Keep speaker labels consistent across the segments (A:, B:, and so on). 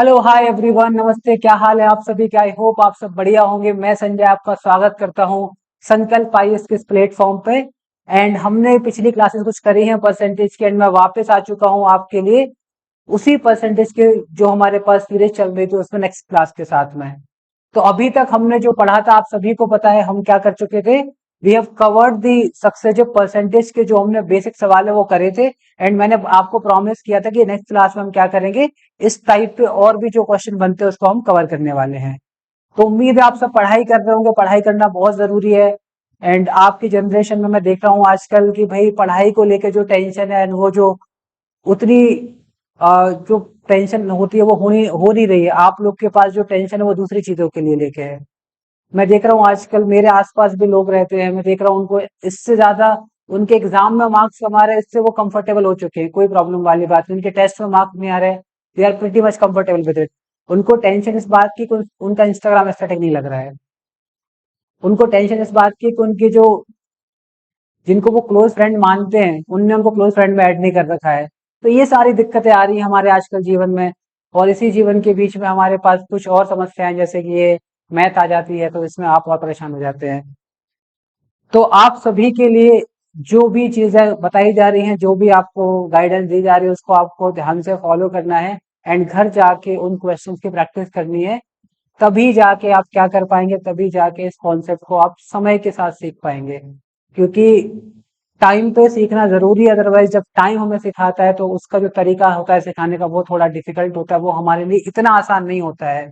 A: Hello hi everyone, नमस्ते। क्या हाल है आप सभी? क्या आई होप आप सब बढ़िया होंगे। मैं संजय आपका स्वागत करता हूं संकल्प आईएएस के इस प्लेटफॉर्म पे। एंड हमने पिछली क्लासेस कुछ करी हैं परसेंटेज के, एंड मैं वापस आ चुका हूं आपके लिए उसी परसेंटेज के जो हमारे पास सीरीज चल रही थी उसमें नेक्स्ट क्लास के साथ में। तो अभी तक हमने जो पढ़ा था आप सभी को पता है हम क्या कर चुके थे। We have covered the success जो परसेंटेज के जो हमने बेसिक सवाल है वो करे थे। एंड मैंने आपको प्रॉमिस किया था कि नेक्स्ट क्लास में हम क्या करेंगे, इस टाइप पे और भी जो क्वेश्चन बनते हैं उसको हम कवर करने वाले हैं। तो उम्मीद है आप सब पढ़ाई कर रहे होंगे। पढ़ाई करना बहुत जरूरी है। एंड आपकी जनरेशन में मैं देख रहा हूँ आजकल की भाई पढ़ाई को लेके जो टेंशन है वो जो उतनी जो टेंशन होती है वो हो नहीं रही है। आप लोग के पास जो टेंशन है वो दूसरी चीजों के लिए लेके है। मैं देख रहा हूँ आजकल मेरे आसपास भी लोग रहते हैं, मैं देख रहा हूँ उनको इससे ज्यादा उनके एग्जाम में मार्क्स कमा रहे हैं, इससे वो कंफर्टेबल हो चुके हैं। कोई प्रॉब्लम वाली बात नहीं, उनके टेस्ट में मार्क्स नहीं आ रहे, they are pretty much comfortable with it. उनको टेंशन इस बात की कि उनका इंस्टाग्राम एस्थेटिक नहीं लग रहा है। उनको टेंशन इस बात की कि उनकी जो जिनको वो क्लोज फ्रेंड मानते हैं उनने उनको क्लोज फ्रेंड में ऐड नहीं कर रखा है। तो ये सारी दिक्कतें आ रही हैं हमारे आजकल जीवन में। और इसी जीवन के बीच में हमारे पास कुछ और समस्याएं जैसे कि ये मैथ आ जाती है, तो इसमें आप और परेशान हो जाते हैं। तो आप सभी के लिए जो भी चीजें बताई जा रही हैं, जो भी आपको गाइडेंस दी जा रही है उसको आपको ध्यान से फॉलो करना है। एंड घर जाके उन क्वेश्चंस की प्रैक्टिस करनी है। तभी जाके आप क्या कर पाएंगे, तभी जाके इस कॉन्सेप्ट को आप समय के साथ सीख पाएंगे। क्योंकि टाइम पे सीखना जरूरी है, अदरवाइज जब टाइम हमें सिखाता है तो उसका जो तरीका होता है सिखाने का वो थोड़ा डिफिकल्ट होता है, वो हमारे लिए इतना आसान नहीं होता है।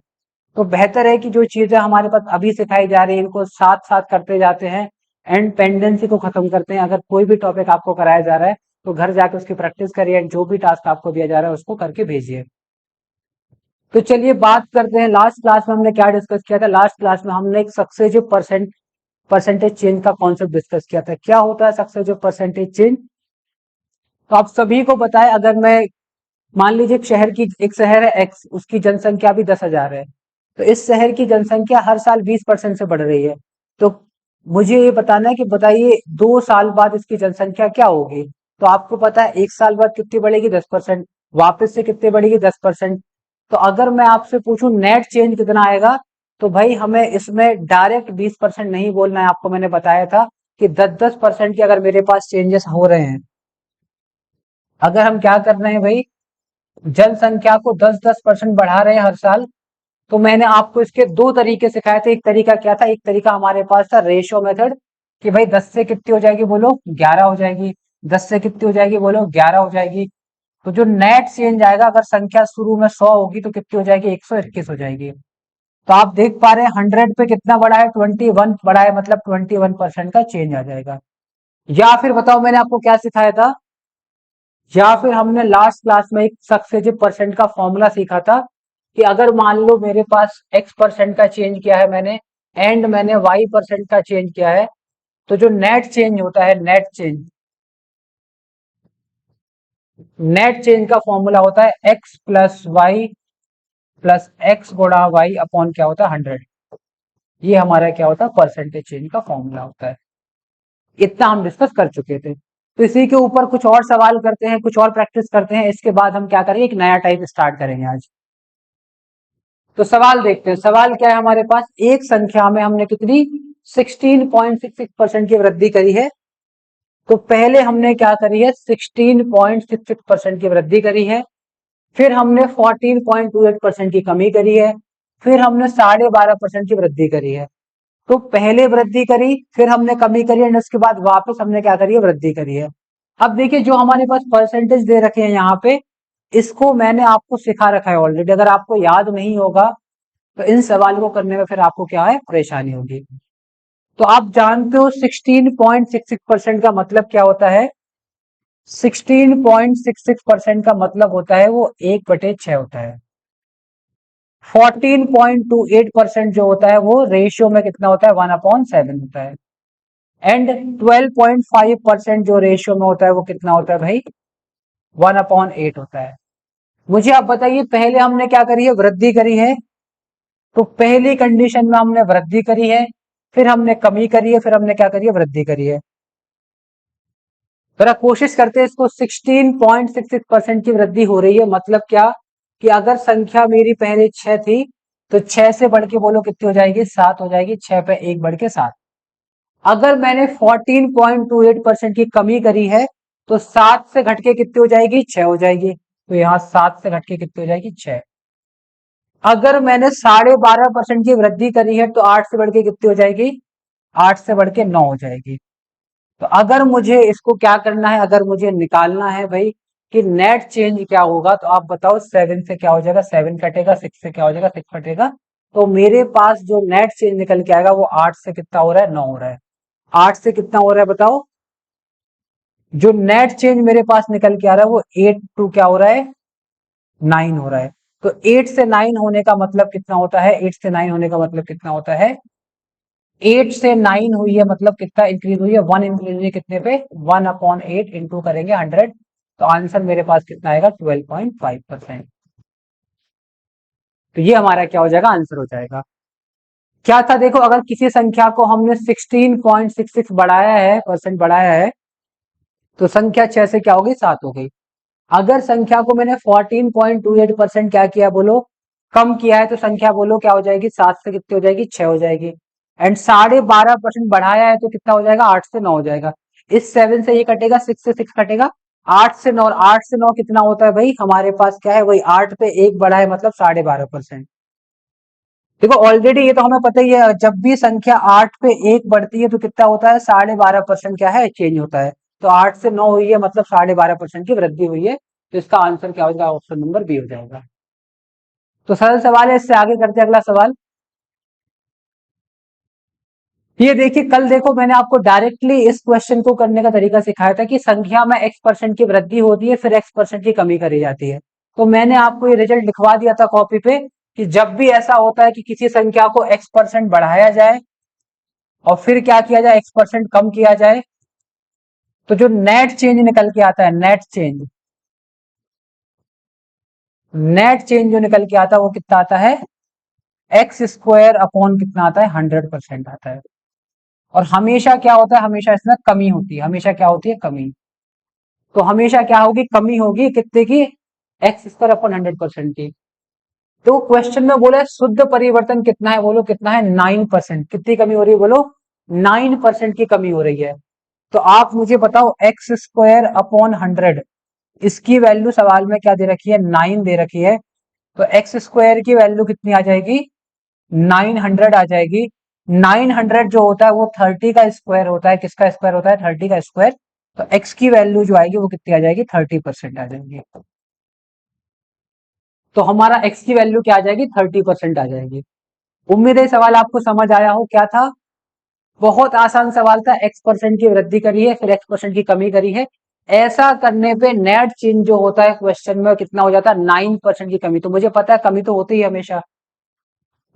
A: तो बेहतर है कि जो चीजें हमारे पास अभी सिखाई जा रही है इनको साथ साथ करते जाते हैं। एंड पेंडेंसी को खत्म करते हैं। अगर कोई भी टॉपिक आपको कराया जा रहा है तो घर जाके उसकी प्रैक्टिस करिए, जो भी टास्क आपको दिया जा रहा है उसको करके भेजिए। तो चलिए बात करते हैं लास्ट क्लास में हमने क्या डिस्कस किया था। लास्ट क्लास में हमने एक सक्सेसिव परसेंटेज चेंज का कॉन्सेप्ट डिस्कस किया था। क्या होता है सक्सेसिव परसेंटेज चेंज? तो आप सभी को पता है, अगर मैं मान लीजिए एक शहर है एक्स, उसकी जनसंख्या भी 10,000 है। तो इस शहर की जनसंख्या हर साल 20% से बढ़ रही है। तो मुझे ये बताना है कि बताइए 2 साल बाद इसकी जनसंख्या क्या होगी। तो आपको पता है 1 साल बाद कितनी बढ़ेगी, 10%। वापस से कितनी बढ़ेगी, 10%। तो अगर मैं आपसे पूछूं नेट चेंज कितना आएगा, तो भाई हमें इसमें डायरेक्ट 20% नहीं बोलना है। आपको मैंने बताया था कि 10-10% के अगर मेरे पास चेंजेस हो रहे हैं, अगर हम क्या कर रहे हैं भाई, जनसंख्या को 10-10% बढ़ा रहे हैं हर साल, तो मैंने आपको इसके दो तरीके सिखाए थे। एक तरीका क्या था, एक तरीका हमारे पास था रेशियो मेथड, कि भाई 10 से कितनी हो जाएगी बोलो, 11 हो जाएगी। 10 से कितनी हो जाएगी बोलो, 11 हो जाएगी। तो जो नेट चेंज आएगा, अगर संख्या शुरू में 100 होगी तो कितनी हो जाएगी, 121 हो जाएगी। तो आप देख पा रहे हैं 100 पे कितना बड़ा है, 21 बड़ा है, मतलब 21% का चेंज आ जाएगा। या फिर बताओ मैंने आपको क्या सिखाया था, या फिर हमने लास्ट क्लास में एक सक्सेसिव परसेंट का फॉर्मूला सीखा था कि अगर मान लो मेरे पास x% का चेंज किया है मैंने, एंड मैंने y% का चेंज किया है, तो जो नेट चेंज होता है, नेट चेंज का फॉर्मूला होता है x plus Y plus X गुणा वाई अपॉन क्या होता है, 100। ये हमारा क्या होता है, परसेंटेज चेंज का फॉर्मूला होता है। इतना हम डिस्कस कर चुके थे। तो इसी के ऊपर कुछ और सवाल करते हैं, कुछ और प्रैक्टिस करते हैं। इसके बाद हम क्या करेंगे, एक नया टाइप स्टार्ट करेंगे आज। तो सवाल देखते हैं, सवाल क्या है हमारे पास। एक संख्या में हमने कितनी 16.66% की वृद्धि करी है। तो पहले हमने क्या करी है, 16.66% की वृद्धि करी है। फिर हमने 14.28% की कमी करी है। फिर हमने 12.5% की वृद्धि करी है। तो पहले वृद्धि करी, फिर हमने कमी करी, और उसके बाद वापस हमने क्या करी है, वृद्धि करी है। अब देखिए जो हमारे पास परसेंटेज दे रखे हैं यहाँ पे, इसको मैंने आपको सिखा रखा है ऑलरेडी। अगर आपको याद नहीं होगा तो इन सवाल को करने में फिर आपको क्या है, परेशानी होगी। तो आप जानते हो 16.66% का मतलब क्या होता है। 16.66% का मतलब होता है वो 1/6 होता है। 14.28% जो होता है वो रेशियो में कितना होता है, 1/7 होता है। एंड 12.5% जो रेशियो में होता है वो कितना होता है भाई, 1/8 होता है। मुझे आप बताइए, पहले हमने क्या करी है, वृद्धि करी है। तो पहली कंडीशन में हमने वृद्धि करी है, फिर हमने कमी करी है, फिर हमने क्या करी है, वृद्धि करी है। जरा कोशिश करते हैं इसको, 16.66% की वृद्धि हो रही है मतलब क्या, कि अगर संख्या मेरी पहले 6 थी तो 6 से बढ़ के बोलो कितनी हो जाएगी, 7 हो जाएगी। 6 पे 1 बढ़ के 7। अगर मैंने 14.28% की कमी करी है तो 7 से घट के कितनी हो जाएगी, 6 हो जाएगी। तो यहाँ 7 से घट के कितनी हो जाएगी, 6। अगर मैंने 12.5% की वृद्धि करी है तो 8 से बढ़ के कितनी हो जाएगी, 8 से बढ़ के 9 हो जाएगी। तो अगर मुझे इसको क्या करना है, अगर मुझे निकालना है भाई कि नेट चेंज क्या होगा, तो आप बताओ 7 से क्या हो जाएगा, 7 कटेगा, 6 से क्या हो जाएगा, 6 कटेगा। तो मेरे पास जो नेट चेंज निकल के आएगा वो 8 से कितना हो रहा है, 9 हो रहा है। 8 से कितना हो रहा है बताओ, जो नेट चेंज मेरे पास निकल के आ रहा है वो 8 टू क्या हो रहा है, 9 हो रहा है। तो 8 से 9 होने का मतलब कितना होता है, 8 से 9 होने का मतलब कितना होता है, 8 से 9 हुई है मतलब कितना इंक्रीज हुई है, 1 इंक्रीज हुई है कितने पे, 1/8 इंटू करेंगे 100। तो आंसर मेरे पास कितना आएगा, 12.5%। तो ये हमारा क्या हो जाएगा, आंसर हो जाएगा। क्या था देखो, अगर किसी संख्या को हमने 16.66 बढ़ाया है, परसेंट बढ़ाया है, तो संख्या 6 से क्या हो गई, 7 हो गई। अगर संख्या को मैंने 14.28% क्या किया बोलो, कम किया है, तो संख्या बोलो क्या हो जाएगी, 7 से कितनी हो जाएगी, 6 हो जाएगी। एंड 12.5% बढ़ाया है तो कितना हो जाएगा, 8 से 9 हो जाएगा। इस 7 से ये कटेगा, 6 से 6 कटेगा, 8 से 9, 8 से 9 कितना होता है भाई, हमारे पास क्या है, वही 8 पे 1 बढ़ा है मतलब 12.5%। देखो ऑलरेडी ये तो हमें पता ही है, जब भी संख्या 8 पे 1 बढ़ती है तो कितना होता है, 12.5% क्या है, चेंज होता है। तो 8 से 9 हुई है मतलब 12.5% की वृद्धि हुई है। तो इसका आंसर क्या हो जाएगा, ऑप्शन नंबर बी हो जाएगा। तो सरल सवाल है, इससे आगे करते हैं अगला सवाल। ये देखिए, कल देखो मैंने आपको डायरेक्टली इस क्वेश्चन को करने का तरीका सिखाया था कि संख्या में x% की वृद्धि होती है फिर x% की कमी करी जाती है। तो मैंने आपको ये रिजल्ट लिखवा दिया था कॉपी पे कि जब भी ऐसा होता है कि किसी संख्या को x% बढ़ाया जाए और फिर क्या किया जाए, x% कम किया जाए, तो जो नेट चेंज निकल के आता है, नेट चेंज जो निकल के आता है वो कितना आता है, एक्स स्क्वायर अपॉन कितना आता है, 100% आता है। और हमेशा क्या होता है, हमेशा इसमें कमी होती है, हमेशा क्या होती है, कमी। तो हमेशा क्या होगी, कमी होगी कितने की, एक्स स्क्वायर अपॉन 100% की। तो क्वेश्चन में बोला है शुद्ध परिवर्तन कितना है, बोलो कितना है, 9%। कितनी कमी हो रही है बोलो, 9% की कमी हो रही है। तो आप मुझे बताओ एक्स स्क्वायर अपॉन 100, इसकी वैल्यू सवाल में क्या दे रखी है, 9 दे रखी है। तो एक्स स्क्वायर की वैल्यू कितनी आ जाएगी, 900 आ जाएगी। 900 जो होता है वो 30 का स्क्वायर होता है, किसका स्क्वायर होता है, 30 का स्क्वायर। तो एक्स की वैल्यू जो आएगी वो कितनी आ जाएगी, 30% आ जाएगी। तो हमारा एक्स की वैल्यू क्या आ जाएगी, 30% आ जाएगी। उम्मीद है सवाल आपको समझ आया हो। क्या था, बहुत आसान सवाल था। x% की वृद्धि करी है फिर x% की कमी करी है। ऐसा करने पे नेट चेंज जो होता है क्वेश्चन में कितना हो जाता है, 9% की कमी। तो मुझे पता है कमी तो होती है हमेशा।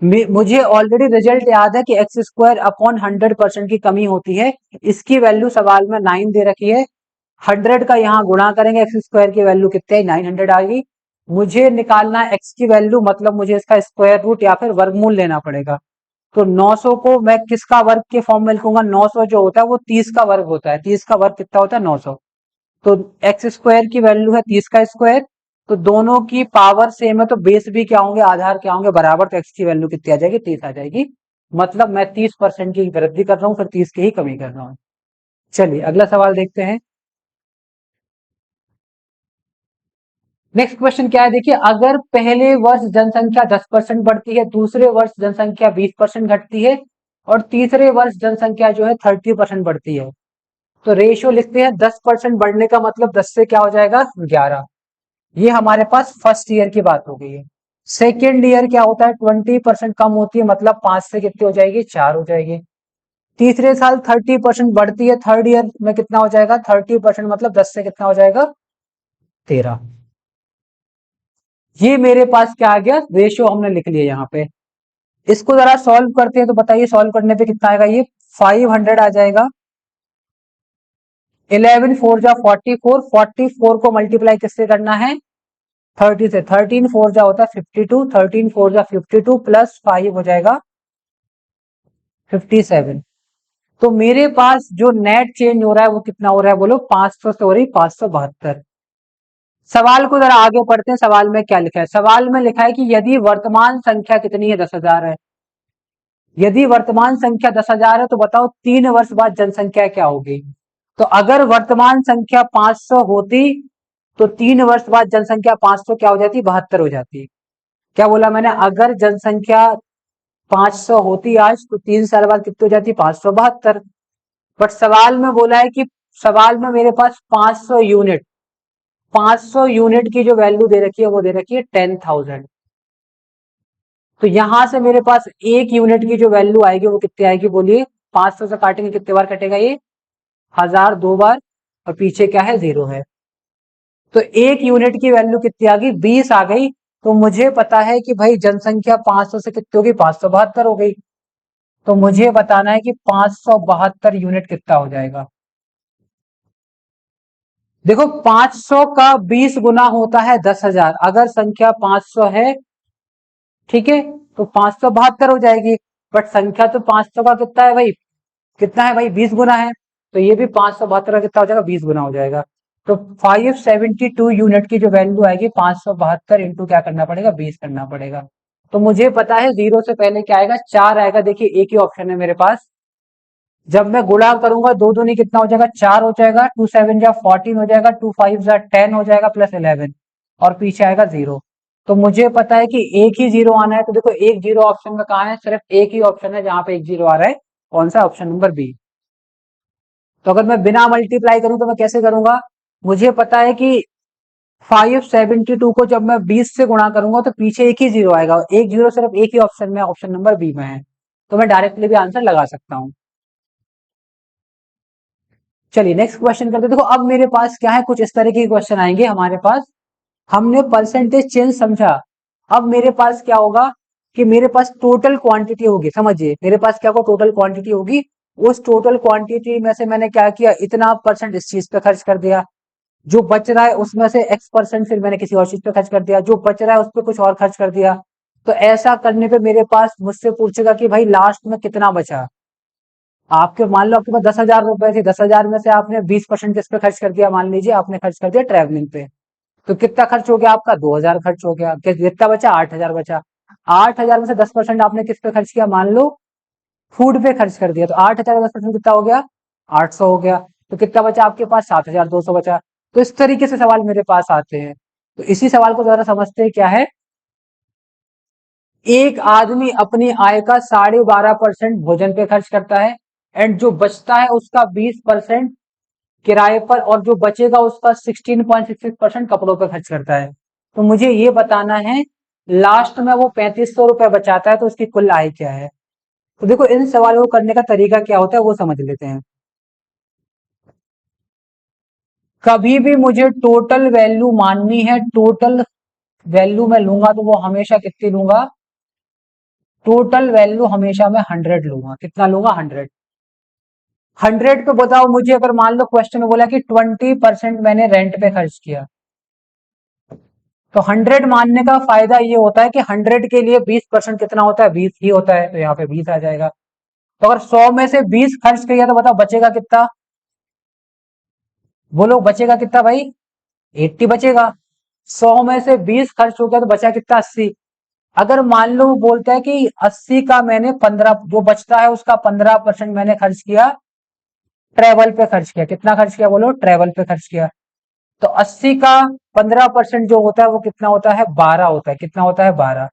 A: मुझे ऑलरेडी रिजल्ट याद है कि एक्स स्क्वायर अपॉन 100% की कमी होती है। इसकी वैल्यू सवाल में 9 दे रखी है। 100 का यहाँ गुणा करेंगे, एक्स स्क्वायर की वैल्यू कितनी है, 900 आ गई। मुझे निकालना है एक्स की वैल्यू, मतलब मुझे इसका स्क्वायर रूट या फिर वर्गमूल लेना पड़ेगा। तो 900 को मैं किसका वर्ग के फॉर्म में लिखूंगा, 900 जो होता है वो 30 का वर्ग होता है। 30 का वर्ग कितना होता है, 900। तो एक्स स्क्वायर की वैल्यू है 30 का स्क्वायर। तो दोनों की पावर सेम है तो बेस भी क्या होंगे, आधार क्या होंगे, बराबर। तो एक्स की वैल्यू कितनी आ जाएगी, 30 आ जाएगी। मतलब मैं 30% की वृद्धि कर रहा हूँ फिर 30 की ही कमी कर रहा हूँ। चलिए अगला सवाल देखते हैं। नेक्स्ट क्वेश्चन क्या है, देखिए, अगर पहले वर्ष जनसंख्या 10% बढ़ती है, दूसरे वर्ष जनसंख्या 20% घटती है और तीसरे वर्ष जनसंख्या जो है 30% बढ़ती है, तो रेशियो लिखते हैं। 10% बढ़ने का मतलब 10 से क्या हो जाएगा, 11। ये हमारे पास फर्स्ट ईयर की बात हो गई है। सेकेंड ईयर क्या होता है, 20% कम होती है मतलब 5 से कितनी हो जाएगी, 4 हो जाएगी। तीसरे साल 30% बढ़ती है, थर्ड ईयर में कितना हो जाएगा, 30% मतलब 10 से कितना हो जाएगा, 13। ये मेरे पास क्या आ गया, रेशियो हमने लिख लिया यहाँ पे। इसको जरा सॉल्व करते हैं तो बताइए सॉल्व करने पे कितना आएगा, ये 500 आ जाएगा। 11 4 जा 44, 44 को मल्टीप्लाई किससे करना है, 30 से। 13 4 जा होता है 52, 13 4 जा 52 प्लस 5 हो जाएगा 57। तो मेरे पास जो नेट चेंज हो रहा है वो कितना हो रहा है बोलो, 500 से हो रही 572। सवाल को जरा आगे पढ़ते हैं। सवाल में क्या लिखा है? सवाल में लिखा है कि यदि वर्तमान संख्या कितनी है? 10,000 है। यदि वर्तमान संख्या 10,000 है तो बताओ 3 वर्ष बाद जनसंख्या क्या होगी? तो अगर वर्तमान संख्या 500 होती तो 3 वर्ष बाद जनसंख्या 500 क्या हो जाती? 72 हो जाती। क्या बोला मैंने? अगर जनसंख्या 500 होती आज तो 3 साल बाद कितनी हो जाती? 572। बट सवाल में बोला है कि सवाल में मेरे पास 500 यूनिट, 500 यूनिट की जो वैल्यू दे रखी है वो दे रखी है 10,000। तो यहां से मेरे पास 1 यूनिट की जो वैल्यू आएगी वो कितनी आएगी? बोलिए। 500 से काटेंगे कितने बार कटेगा ये? 1000 2 बार, और पीछे क्या है? 0 है। तो 1 यूनिट की वैल्यू कितनी आ गई? 20 आ गई। तो मुझे पता है कि भाई जनसंख्या 500 से कितनी होगी? 572 हो गई। तो मुझे बताना है कि 572 यूनिट कितना हो जाएगा। देखो 500 का 20 गुना होता है 10,000। अगर संख्या 500 है, ठीक है, तो 572 हो जाएगी। बट संख्या तो 500 का कितना है भाई? कितना है भाई? 20 गुना है। तो ये भी 572 का कितना हो जाएगा? 20 गुना हो जाएगा। तो 572 यूनिट की जो वैल्यू आएगी 572 इंटू क्या करना पड़ेगा? 20 करना पड़ेगा। तो मुझे पता है 0 से पहले क्या आएगा? 4 आएगा। देखिए एक ही ऑप्शन है मेरे पास। जब मैं गुणा करूंगा दो दूनी कितना हो जाएगा? 4 हो जाएगा। 2 7 जा 14 हो जाएगा। 2 5 जा 10 हो जाएगा, प्लस 11, और पीछे आएगा 0। तो मुझे पता है कि एक ही 0 आना है। तो देखो एक 0 ऑप्शन में कहा है? सिर्फ एक ही ऑप्शन है जहां पे एक 0 आ रहा है। कौन सा? Option number B. तो अगर मैं बिना मल्टीप्लाई करूं तो मैं कैसे करूंगा? मुझे पता है कि 572 को जब मैं 20 से गुणा करूंगा तो पीछे एक ही 0 आएगा। एक 0 सिर्फ एक ही ऑप्शन में, ऑप्शन नंबर बी में है। तो मैं डायरेक्टली भी आंसर लगा सकता हूं। चलिए नेक्स्ट क्वेश्चन करते हैं। देखो अब मेरे पास क्या है? कुछ इस तरह के क्वेश्चन आएंगे हमारे पास। हमने परसेंटेज चेंज समझा। अब मेरे पास क्या होगा कि मेरे पास टोटल क्वांटिटी होगी। समझिए मेरे पास क्या होगा? टोटल क्वांटिटी होगी। उस टोटल क्वांटिटी में से मैंने क्या किया? इतना परसेंट इस चीज पे खर्च कर दिया। जो बच रहा है उसमें से x% फिर मैंने किसी और चीज पे खर्च कर दिया। जो बच रहा है उस पर कुछ और खर्च कर दिया। तो ऐसा करने पे मेरे पास मुझसे पूछेगा कि भाई लास्ट में कितना बचा। आपके मान लो आपके पास 10,000 रुपए थे। 10,000 में से आपने 20% किस पे खर्च कर दिया? मान लीजिए आपने खर्च कर दिया ट्रैवलिंग पे। तो कितना खर्च हो गया आपका? 2,000 खर्च हो गया। कितना बचा? 8,000 बचा। 8,000 में से 10% आपने किस पे खर्च किया? मान लो फूड पे खर्च कर दिया। तो 8,000 का 10% कितना हो गया? 800 हो गया। तो कितना बचा आपके पास? 7,200 बचा। तो इस तरीके से सवाल मेरे पास आते हैं। तो इसी सवाल को जरा समझते हैं क्या है। एक आदमी अपनी आय का 12.5% भोजन पे खर्च करता है, एंड जो बचता है उसका 20% किराए पर, और जो बचेगा उसका 16.66% कपड़ों पे खर्च करता है। तो मुझे ये बताना है लास्ट में वो 3500 रुपए बचाता है तो उसकी कुल आय क्या है। तो देखो इन सवालों को करने का तरीका क्या होता है वो समझ लेते हैं। कभी भी मुझे टोटल वैल्यू माननी है। टोटल वैल्यू मैं लूंगा तो वो हमेशा कितनी लूंगा? टोटल वैल्यू हमेशा मैं 100 लूंगा। कितना लूंगा? 100। 100 पे बताओ मुझे, अगर मान लो क्वेश्चन में बोला कि 20% मैंने रेंट पे खर्च किया, तो 100 मानने का फायदा ये होता है कि 100 के लिए 20% कितना होता है? 20 ही होता है। तो यहाँ पे 20 आ जाएगा। तो अगर 100 में से 20 खर्च किया तो बताओ बचेगा कितना? बोलो बचेगा कितना भाई? 80 बचेगा। 100 में से 20 खर्च हो गया तो बचा कितना? 80। अगर मान लो वो बोलता है कि 80 का मैंने 15, जो बचता है उसका 15% मैंने खर्च किया ट्रेवल पे खर्च किया। कितना खर्च किया? बोलो ट्रेवल पे खर्च किया। तो 80 का 15% जो होता है वो कितना होता है? 12 होता है। कितना होता है? 12।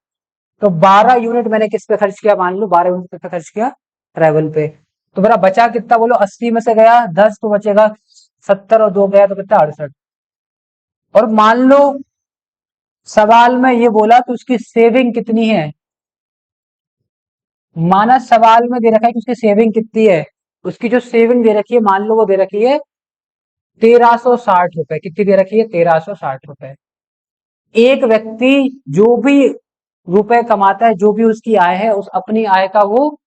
A: तो 12 यूनिट मैंने किस पे खर्च किया? मान लो 12 यूनिट पे खर्च किया ट्रेवल पे। तो मेरा बचा कितना? बोलो 80 में से गया 10 तो बचेगा 70, और 2 गया तो कितना? 68। और मान लो सवाल में ये बोला कि उसकी सेविंग कितनी है। माना सवाल में दे रखा है कि उसकी सेविंग कितनी है। उसकी जो सेविंग दे रखी है मान लो वो दे रखी है 1360 रुपए। कितनी दे रखी है? 1360 रुपए। एक व्यक्ति जो भी रुपए कमाता है, जो भी उसकी आय है, उस अपनी आय का वो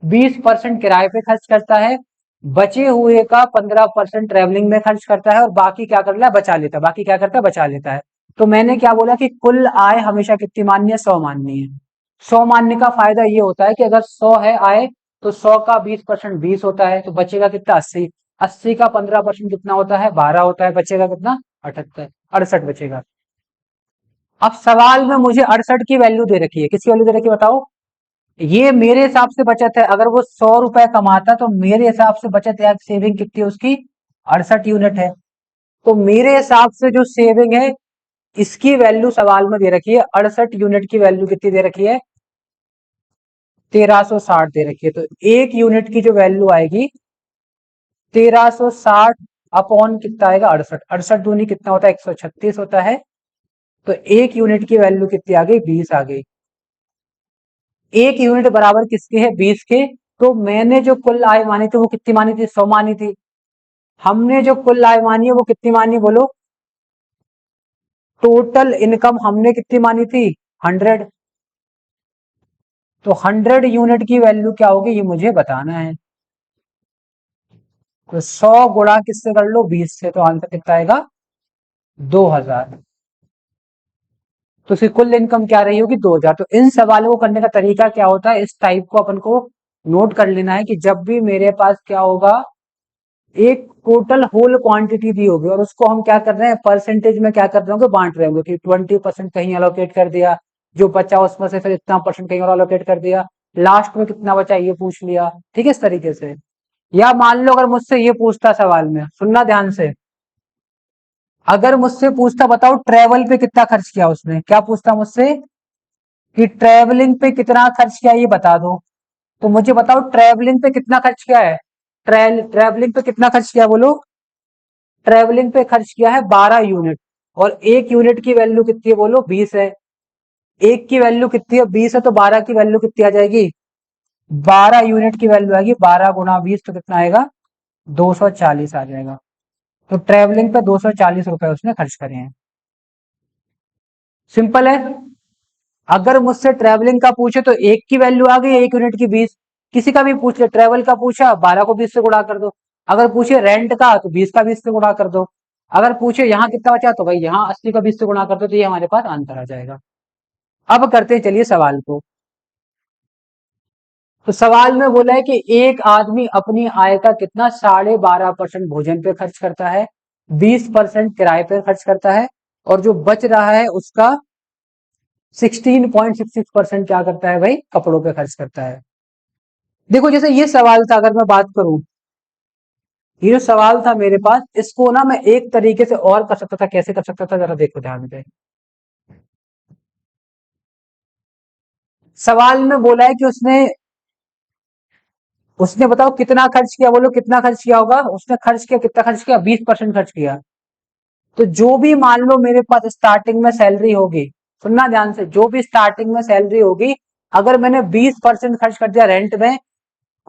A: 20% किराए पे खर्च करता है। बचे हुए का 15% ट्रेवलिंग में खर्च करता है, और बाकी क्या कर लेता है? बचा लेता है। बाकी क्या करता है? बचा लेता है। तो मैंने क्या बोला कि कुल आय हमेशा कितनी माननी है? 100 माननी है। 100 मानने का फायदा ये होता है कि अगर 100 है आय तो 100 का 20% 20 होता है, तो बचेगा कितना? 80। 80 का 15% कितना होता है? 12 होता है। बचेगा कितना? 78। 68 बचेगा। अब सवाल में मुझे 68 की वैल्यू दे रखी है, किसकी वैल्यू दे रखी है बताओ। ये मेरे हिसाब से बचत है, अगर वो 100 रुपए कमाता तो मेरे हिसाब से बचत या सेविंग कितनी है उसकी, 68 यूनिट है। तो मेरे हिसाब से जो सेविंग है इसकी वैल्यू सवाल में दे रखी है, 68 यूनिट की वैल्यू कितनी दे रखी है, 1360 दे रखी है। तो एक यूनिट की जो वैल्यू आएगी 1360 अपॉन कितना आएगा 68, 68 दूनी कितना होता है 136 होता है। तो एक यूनिट की वैल्यू कितनी आ गई 20 आ गई। एक यूनिट बराबर किसके है 20 के। तो मैंने जो कुल आय मानी थी वो कितनी मानी थी 100 मानी थी। हमने जो कुल आय मानी है वो कितनी मानी बोलो। टोटल इनकम हमने कितनी मानी थी 100। तो 100 यूनिट की वैल्यू क्या होगी ये मुझे बताना है। तो 100 गुणा किससे कर लो 20 से, तो आंसर कितना आएगा 2000। तो उसकी कुल इनकम क्या रही होगी 2000। तो इन सवालों को करने का तरीका क्या होता है, इस टाइप को अपन को नोट कर लेना है कि जब भी मेरे पास क्या होगा एक टोटल होल क्वांटिटी दी होगी और उसको हम क्या कर रहे हैं परसेंटेज में क्या कर रहे होंगे बांट रहे होंगे कि 20% कहीं अलोकेट कर दिया, जो बचा उसमें से फिर इतना परसेंट कहीं और अलोकेट कर दिया, लास्ट में कितना बचा ये पूछ लिया। ठीक है इस तरीके से। या मान लो अगर मुझसे ये पूछता सवाल में, सुनना ध्यान से, अगर मुझसे पूछता बताओ ट्रेवल पे कितना खर्च किया उसने, क्या पूछता मुझसे कि ट्रेवलिंग पे कितना खर्च किया ये बता दो। तो मुझे बताओ ट्रेवलिंग पे कितना खर्च किया है, ट्रेवलिंग पे कितना खर्च किया बोलो। ट्रेवलिंग पे खर्च किया है 12 यूनिट। और एक यूनिट की वैल्यू कितनी है बोलो 20 है। एक की वैल्यू कितनी है 20 है, तो 12 की वैल्यू कितनी आ जाएगी 12 यूनिट की वैल्यू आएगी 12 गुणा 20, तो कितना आएगा 240 आ जाएगा। तो ट्रेवलिंग पे 240 रुपए उसने खर्च करे हैं। सिंपल है। अगर मुझसे ट्रेवलिंग का पूछे तो एक की वैल्यू आ गई एक यूनिट की 20। किसी का भी पूछ ले, ट्रेवल का पूछा 12 को 20 से गुणा कर दो। अगर पूछे रेंट का तो 20 का 20 से गुणा कर दो। अगर पूछे यहाँ कितना बचा तो भाई यहाँ 80 का 20 से गुणा कर दो, तो ये हमारे पास आंसर आ जाएगा। अब करते हैं चलिए सवाल को। तो सवाल में बोला है कि एक आदमी अपनी आय का कितना 12.5% भोजन पे खर्च करता है, 20% किराए पे खर्च करता है, और जो बच रहा है उसका 16.66% क्या करता है भाई कपड़ों पे खर्च करता है। देखो जैसे ये सवाल था, अगर मैं बात करूं, ये जो सवाल था मेरे पास इसको ना मैं एक तरीके से और कर सकता था, कैसे कर सकता था जरा देखो ध्यान से। सवाल में बोला है कि उसने उसने बताओ कितना खर्च किया, बोलो कितना खर्च किया होगा उसने, खर्च किया कितना खर्च किया 20% खर्च किया। तो जो भी मान लो मेरे पास स्टार्टिंग में सैलरी होगी, सुनना ध्यान से, जो भी स्टार्टिंग में सैलरी होगी अगर मैंने 20% खर्च कर दिया रेंट में,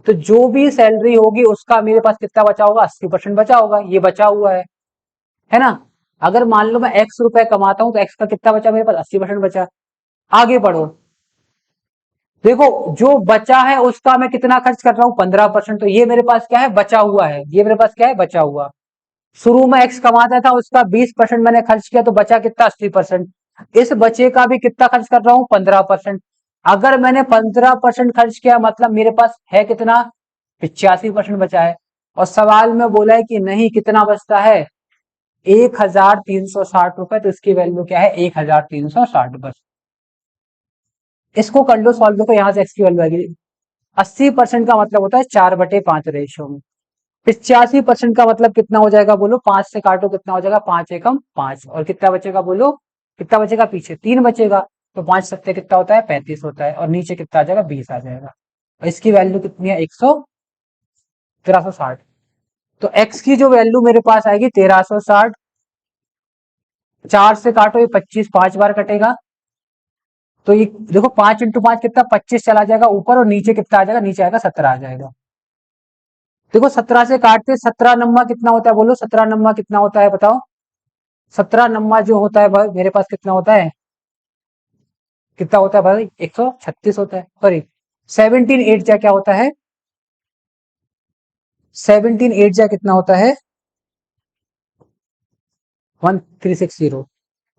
A: तो जो भी सैलरी होगी उसका मेरे पास कितना बचा होगा 80% बचा होगा, ये बचा हुआ है ना। अगर मान लो मैं एक्स रुपए कमाता हूं तो एक्स का कितना बचा मेरे पास 80% बचा। आगे बढ़ो, देखो जो बचा है उसका मैं कितना खर्च कर रहा हूं 15%, तो ये मेरे पास क्या है बचा हुआ है, ये मेरे पास क्या है बचा हुआ। शुरू में एक्स कमाता था उसका 20% मैंने खर्च किया तो बचा कितना 80%। इस बचे का भी कितना खर्च कर रहा हूं 15%। अगर मैंने 15% खर्च किया मतलब मेरे पास है कितना 85% बचा है। और सवाल में बोला है कि नहीं कितना बचता है 1360 रुपए, तो इसकी वैल्यू क्या है 1360 बस। इसको कर लो सॉल्व, देखो यहां से एक्स की वैल्यू आएगी 80% का मतलब होता है 4/5 रेशियो में। 85% का मतलब कितना हो जाएगा बोलो, 5 से काटो कितना हो जाएगा 5 एकम 5, और कितना बचेगा बोलो, कितना बचेगा पीछे 3 बचेगा। तो 5 सत्ते कितना होता है 35 होता है, और नीचे कितना आ जाएगा 20 आ जाएगा। और इसकी वैल्यू कितनी है 1360। तो एक्स की जो वैल्यू मेरे पास आएगी 1360, 4 से काटो ये 25 5 बार कटेगा। तो ये देखो 5 × 5 कितना 25 चला जाएगा ऊपर, और नीचे कितना आ जाएगा नीचे आएगा 17 आ जाएगा। देखो 17 से काटते 17 नम्मा कितना होता है बोलो, 17 नम्मा कितना होता है बताओ। 17 नम्मा जो होता है भाई मेरे पास कितना होता है, कितना होता है भाई 136 होता है, सॉरी 17 8 जा क्या होता है, 17 8 जा कितना होता है 1360।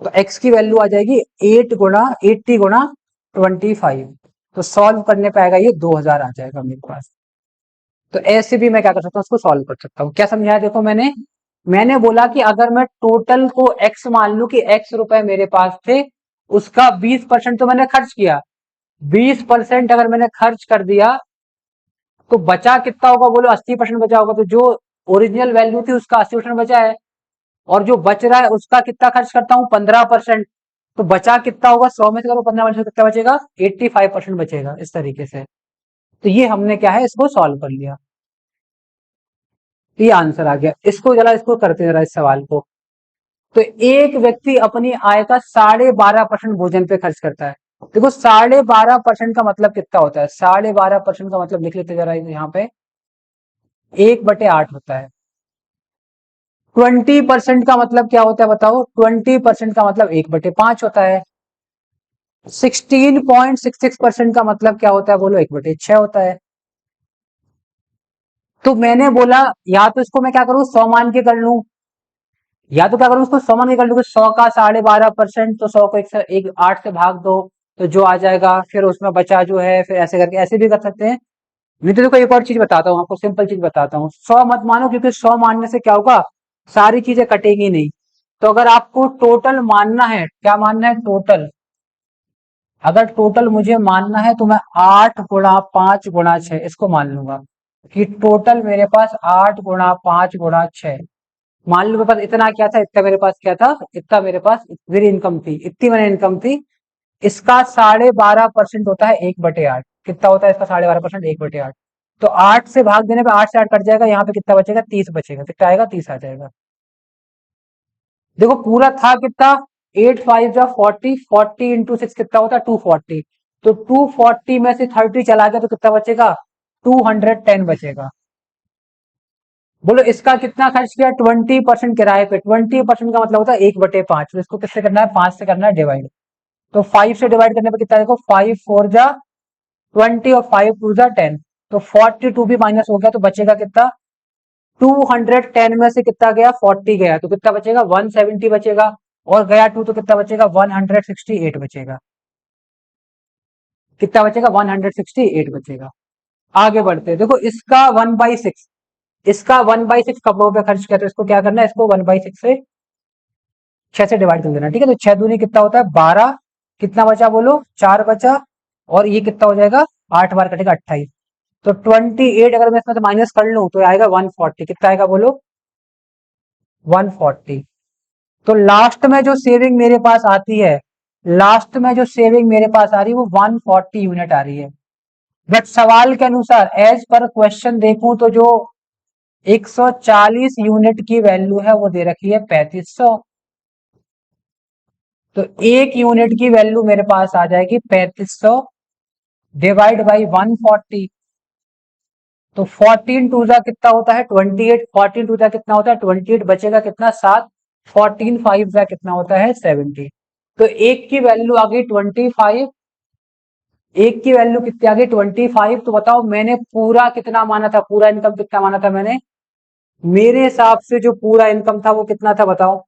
A: तो x की वैल्यू आ जाएगी 8 गुणा 80 गुणा 25। तो सॉल्व करने पे आएगा ये 2000 आ जाएगा मेरे पास। तो ऐसे भी मैं क्या कर सकता हूँ उसको सॉल्व कर सकता हूँ। क्या समझाया देखो मैंने, मैंने बोला कि अगर मैं टोटल को एक्स मान लू कि एक्स रुपए मेरे पास थे, उसका 20% तो मैंने खर्च किया, 20% अगर मैंने खर्च कर दिया तो बचा कितना होगा बोलो? 80% बचा होगा। तो जो ओरिजिनल वैल्यू थी उसका 80% बचा है, और जो बच रहा है उसका कितना खर्च करता हूँ? 15%। तो बचा कितना होगा? 100 में से करो 15% कितना बचेगा? 85% बचेगा। इस तरीके से तो ये हमने क्या है, इसको सॉल्व कर लिया, ये आंसर आ गया। इसको जरा इसको करते हैं जरा इस सवाल को। तो एक व्यक्ति अपनी आय का 12.5% भोजन पे खर्च करता है। देखो 12.5% का मतलब कितना होता है? 12.5% का मतलब लिख लेते जरा यहाँ पे, 1/8 होता है। 20% का मतलब क्या होता है बताओ? 20% का मतलब 1/5 होता है। 16.66% का मतलब क्या होता है बोलो? 1/6 होता है। तो मैंने बोला या तो इसको मैं क्या करूं, 100 मान के कर लूं, या तो क्या करूं, उसको 100 मान के कर लूं। 100 का 12.5%, तो 100 को एक 8 से भाग दो तो जो आ जाएगा, फिर उसमें बचा जो है, फिर ऐसे करके ऐसे भी कर सकते हैं। नहीं तो देखो एक और चीज बताता हूँ आपको, सिंपल चीज बताता हूँ। 100 मत मानो, क्योंकि 100 मानने से क्या होगा, सारी चीजें कटेगी नहीं। तो अगर आपको टोटल मानना है, क्या मानना है? टोटल। अगर टोटल मुझे मानना है तो मैं 8 गुणा 5 गुणा 6 इसको मान लूंगा कि टोटल मेरे पास 8 गुणा 5 गुणा 6। मान लो मेरे पास इतना क्या था, इतना मेरे पास क्या था, इतना मेरे पास मेरी इनकम थी, इतनी मेरी इनकम थी। इसका 12.5% होता है 1/8। कितना होता है इसका 12.5%? 1/8। तो 8 से भाग देने पे 8 से 8 कट जाएगा, यहाँ पे कितना बचेगा? 30 बचेगा। कितना आएगा? 30 आ जाएगा। देखो पूरा था कितना, 8 5 जा 40, 40 × 6 कितना होता है? 240। तो 240 में से 30 चला गया तो कितना बचेगा? 210 बचेगा। बोलो इसका कितना खर्च किया? 20% किराए पे। 20% का मतलब होता है 1/5। तो इसको किससे करना है? 5 से करना है डिवाइड। तो 5 से डिवाइड करने पर कितना? देखो 5 4 जा 20 और 5 2 जा 10। तो 42 भी माइनस हो गया, तो बचेगा कितना? 210 में से कितना गया? 40 गया, तो कितना बचेगा? 170 बचेगा। और गया 2 तो कितना बचेगा? 168 बचेगा। कितना बचेगा? 168 बचेगा। आगे बढ़ते हैं। देखो इसका 1/6, इसका 1/6 कपड़ों पे खर्च किया, तो इसको क्या करना है? इसको 1/6 से 6 से डिवाइड कर देना। ठीक है, तो 6 दूनी कितना होता है? 12। कितना बचा बोलो? 4 बचा। और ये कितना हो जाएगा? 8 बार कटेगा 28। तो 28 अगर मैं इसमें से माइनस कर लूं तो आएगा 140। कितना आएगा बोलो? 140। तो लास्ट में जो सेविंग मेरे पास आती है, लास्ट में जो सेविंग मेरे पास आ रही है वो 140 यूनिट आ रही है। बट सवाल के अनुसार एज पर क्वेश्चन देखूं तो जो 140 यूनिट की वैल्यू है वो दे रखी है 3500। तो एक यूनिट की वैल्यू मेरे पास आ जाएगी 3500 डिवाइड बाई 140। तो 14 टू जा कितना होता है? 28। 14 टू जा कितना होता है? 28। बचेगा कितना? 7। 14 5 जा कितना होता है? 70। तो एक की वैल्यू आ गई 25। एक की वैल्यू कितनी आ गई? 25। तो बताओ मैंने पूरा कितना माना था? पूरा इनकम कितना माना था मैंने? मेरे हिसाब से जो पूरा इनकम था वो कितना था बताओ?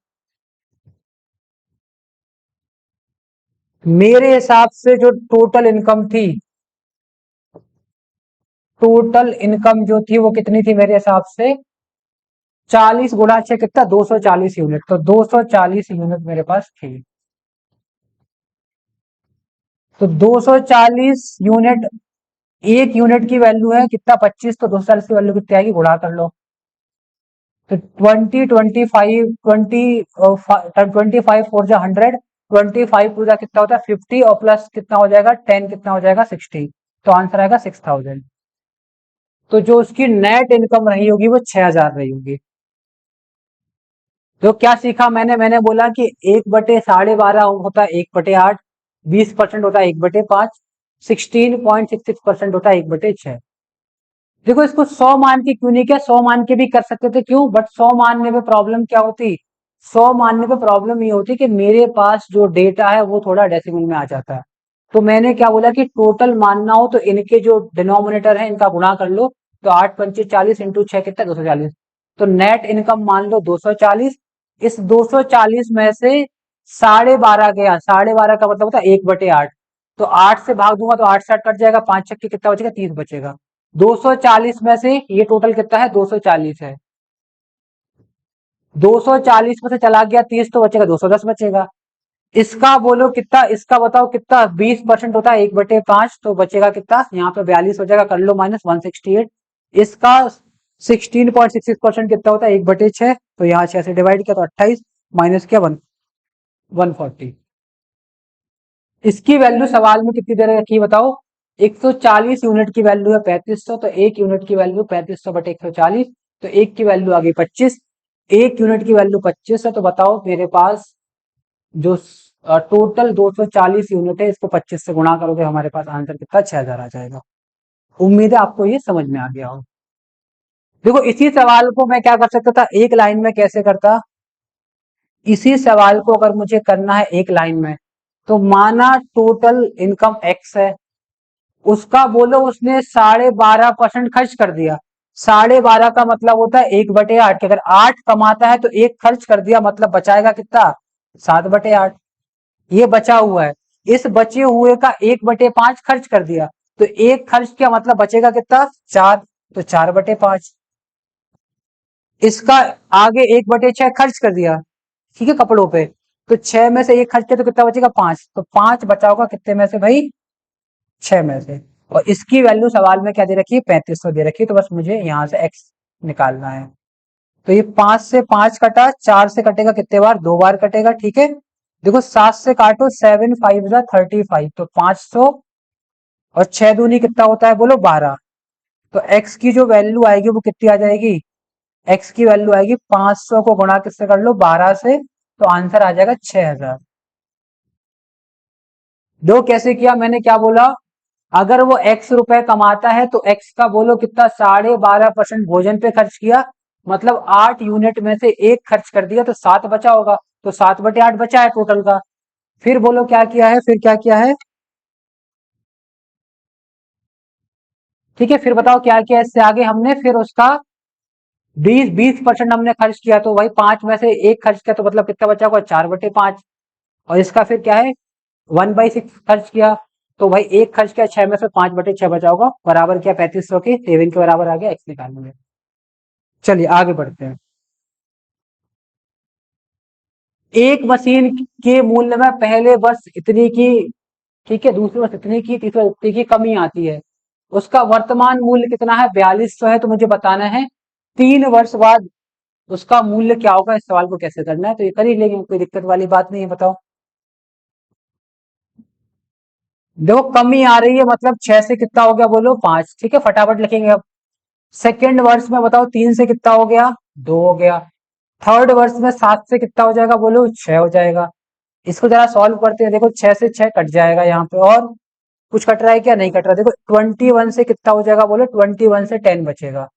A: मेरे हिसाब से जो टोटल इनकम थी, टोटल इनकम जो थी वो कितनी थी मेरे हिसाब से? 40 × 6 कितना? 240 यूनिट। तो 240 यूनिट मेरे पास थी। तो 240 यूनिट, एक यूनिट की वैल्यू है कितना? 25। तो 240 की वैल्यू कितनी आएगी? गुणा कर लो। तो 25 25 टू जा कितना होता है? 50। और प्लस कितना हो जाएगा? 10 कितना हो जाएगा? 60। तो आंसर आएगा 6000। तो जो उसकी नेट इनकम रही होगी वो 6000 रही होगी। तो क्या सीखा मैंने बोला कि 1/12.5 होता है 1/8, 20% होता है 1/5, 16.66% होता है 1/6। देखो इसको 100 मान के क्यों नहीं किया? 100 मान के भी कर सकते थे, क्यों? बट 100 मानने पे प्रॉब्लम क्या होती? 100 मानने पे प्रॉब्लम ये होती कि मेरे पास जो डेटा है वो थोड़ा डेसिमल में आ जाता है। तो मैंने क्या बोला कि टोटल मानना हो तो इनके जो डिनोमिनेटर है इनका गुणा कर लो। तो 8 × 5 = 40 × 6 कितना? 240। तो नेट इनकम मान लो 240। इस 240 में से 12.5 गया, 12.5 का मतलब होता है 1/8। तो 8 से भाग दूंगा तो 8 से 8 कट जाएगा, 5 छक्के कितना बचेगा? 30 बचेगा। 240 में से ये टोटल कितना है? 240 है। 240 में से चला गया 30 तो बचेगा 210 बचेगा। इसका बोलो कितना, इसका बताओ कितना, 20% होता है 1/5 तो बचेगा कितना, यहाँ पे 42 हो जाएगा, कर लो माइनस 168। इसका 16.66% कितना होता है 1/6, तो यहाँ 6 से डिवाइड किया तो 28 माइनस किया 140। इसकी वैल्यू सवाल में कितनी दे रखी है बताओ, 140 यूनिट की वैल्यू है 3500, तो 1 यूनिट की वैल्यू 3500 बटे 140, तो 1 की वैल्यू आ गई 25, 1 यूनिट की वैल्यू 25 है, तो बताओ मेरे पास जो टोटल 240 यूनिट है, इसको 25 से गुणा करोगे हमारे पास आंसर कितना 6000 आ जाएगा। उम्मीद है आपको ये समझ में आ गया हो। देखो इसी सवाल को मैं क्या कर सकता था एक लाइन में, कैसे करता, इसी सवाल को अगर मुझे करना है एक लाइन में, तो माना टोटल इनकम एक्स है, उसका बोलो उसने 12.5% खर्च कर दिया। 12.5 का मतलब होता है 1/8, अगर 8 कमाता है तो 1 खर्च कर दिया, मतलब बचाएगा कितना 7/8, ये बचा हुआ है। इस बचे हुए का 1/5 खर्च कर दिया, तो 1 खर्च किया मतलब बचेगा कितना 4, तो 4/5। इसका आगे 1/6 खर्च कर दिया, ठीक है कपड़ों पे, तो 6 में से 1 खर्च किया तो कितना बचेगा 5, तो 5 बचा होगा कितने में से भाई 6 में से। और इसकी वैल्यू सवाल में क्या दे रखी है 3500 दे रखी है, तो बस मुझे यहां से एक्स निकालना है। तो ये 5 से 5 कटा, 4 से कटेगा कितने बार 2 बार कटेगा, ठीक है। देखो 7 से काटो 7 5 35, तो 500, और 6 दूनी कितना होता है बोलो 12, तो x की जो वैल्यू आएगी वो कितनी आ जाएगी, x की वैल्यू आएगी 500 को गुणा किससे कर लो 12 से, तो आंसर आ जाएगा 6000। दो कैसे किया, मैंने क्या बोला, अगर वो x रुपए कमाता है तो x का बोलो कितना 12.5% भोजन पे खर्च किया, मतलब 8 यूनिट में से 1 खर्च कर दिया, तो 7 बचा होगा, तो 7/8 बचा है टोटल का। फिर बोलो क्या किया है, फिर क्या किया है, ठीक है, फिर बताओ क्या किया इससे आगे हमने, फिर उसका 20% हमने खर्च किया, तो भाई 5 में से 1 खर्च किया, तो मतलब कितना बचा होगा 4/5। और इसका फिर क्या है 1/6 खर्च किया, तो भाई 1 खर्च किया 6 में से 5/6 बचा होगा, बराबर क्या 3500 की सेविंग के बराबर आ गया, एक्स निकालने में। चलिए आगे बढ़ते हैं। एक मशीन के मूल्य में पहले वर्ष इतनी की, ठीक है, दूसरे वर्ष इतनी की, तीसरे वर्ष इतनी की कमी आती है, उसका वर्तमान मूल्य कितना है 4200 है, तो मुझे बताना है 3 वर्ष बाद उसका मूल्य क्या होगा। इस सवाल को कैसे करना है, तो ये कर ही लेंगे, कोई दिक्कत वाली बात नहीं है, बताओ। देखो कमी आ रही है मतलब 6 से कितना हो गया बोलो 5, ठीक है, फटाफट लिखेंगे अब। सेकेंड वर्ष में बताओ 3 से कितना हो गया 2 हो गया। थर्ड वर्ष में 7 से कितना हो जाएगा बोलो 6 हो जाएगा। इसको जरा सॉल्व करते हैं, देखो 6 से 6 कट जाएगा यहाँ पे, और कुछ कट रहा है क्या, नहीं कट रहा। देखो 21 से कितना हो जाएगा बोलो, 21 से 10 बचेगा,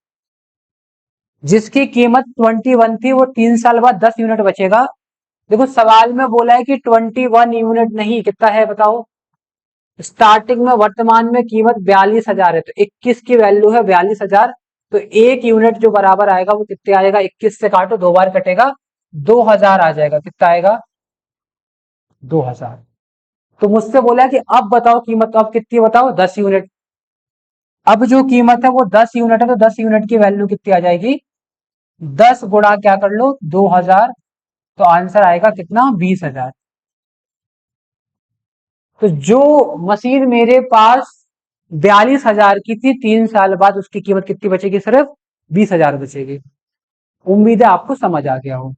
A: जिसकी कीमत 21 थी वो 3 साल बाद 10 यूनिट बचेगा। देखो सवाल में बोला है कि 21 यूनिट नहीं, कितना है बताओ, स्टार्टिंग में वर्तमान में कीमत 42,000 है, तो 21 की वैल्यू है 42,000, तो 1 यूनिट जो बराबर आएगा वो कितने आएगा, 21 से काटो 2 बार कटेगा, 2000 आ जाएगा, कितना आएगा 2000। तो मुझसे बोला है कि अब बताओ कीमत, अब कितनी बताओ 10 यूनिट। अब जो कीमत है वो 10 यूनिट है, तो 10 यूनिट की वैल्यू कितनी आ जाएगी, 10 गुणा क्या कर लो 2000, तो आंसर आएगा कितना 20,000। तो जो मशीन मेरे पास 42,000 की थी, 3 साल बाद उसकी कीमत कितनी बचेगी, सिर्फ 20,000 बचेगी। उम्मीद है आपको समझ आ गया हो।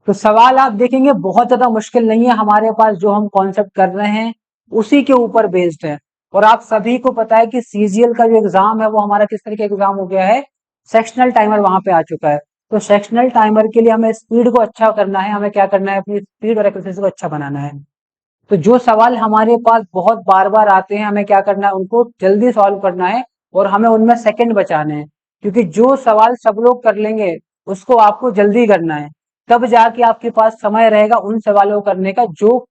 A: तो सवाल आप देखेंगे बहुत ज्यादा मुश्किल नहीं है, हमारे पास जो हम कॉन्सेप्ट कर रहे हैं उसी के ऊपर बेस्ड है। और आप सभी को पता है कि सीजीएल का जो एग्जाम है वो हमारा किस तरह का एग्जाम हो गया है, सेक्शनल टाइमर वहां पे आ चुका है। तो सेक्शनल टाइमर के लिए हमें स्पीड को अच्छा करना है, हमें क्या करना है, अपनी स्पीड और एक्यूरेसी को अच्छा बनाना है। तो जो सवाल हमारे पास बहुत बार बार आते हैं, हमें क्या करना है, उनको जल्दी सॉल्व करना है, और हमें उनमें सेकंड बचाने हैं, क्योंकि जो सवाल सब लोग कर लेंगे उसको आपको जल्दी करना है, तब जाके आपके पास समय रहेगा उन सवालों को करने का जो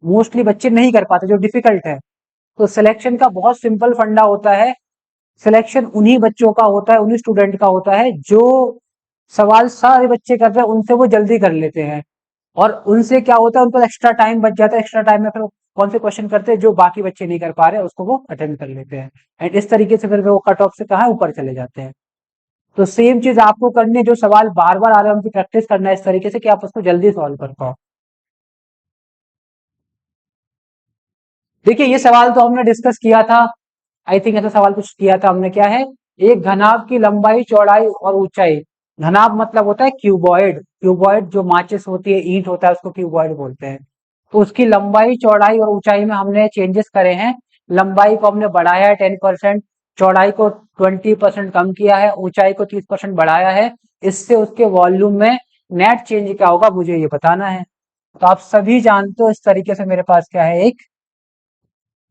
A: मोस्टली बच्चे नहीं कर पाते, जो डिफिकल्ट है। तो सिलेक्शन का बहुत सिंपल फंडा होता है, सिलेक्शन उन्हीं बच्चों का होता है, उन्हीं स्टूडेंट का होता है जो सवाल सारे बच्चे कर रहे हैं उनसे वो जल्दी कर लेते हैं, और उनसे क्या होता है उनको एक्स्ट्रा टाइम बच जाता है, एक्स्ट्रा टाइम में फिर वो कौन से क्वेश्चन करते हैं जो बाकी बच्चे नहीं कर पा रहे उसको वो अटेंड कर लेते हैं, एंड इस तरीके से फिर वो कट ऑफ से कहा ऊपर चले जाते हैं। तो सेम चीज आपको करनी है, जो सवाल बार बार आ रहे हैं उनकी प्रैक्टिस करना है इस तरीके से कि आप उसको जल्दी सॉल्व कर पाओ। देखिए ये सवाल तो हमने डिस्कस किया था, आई थिंक ऐसा सवाल कुछ किया था हमने। क्या है, एक घनाभ की लंबाई चौड़ाई और ऊंचाई, घनाभ मतलब होता है क्यूबॉइड, क्यूबॉइड जो माचिस होती है, ईंट होता है, उसको क्यूबॉइड बोलते हैं। तो उसकी लंबाई चौड़ाई और ऊंचाई में हमने चेंजेस करे हैं। लंबाई को हमने बढ़ाया है 10%, चौड़ाई को 20% कम किया है, ऊंचाई को 30% बढ़ाया है। इससे उसके वॉल्यूम में नेट चेंज क्या होगा मुझे ये बताना है। तो आप सभी जानते हो इस तरीके से मेरे पास क्या है, एक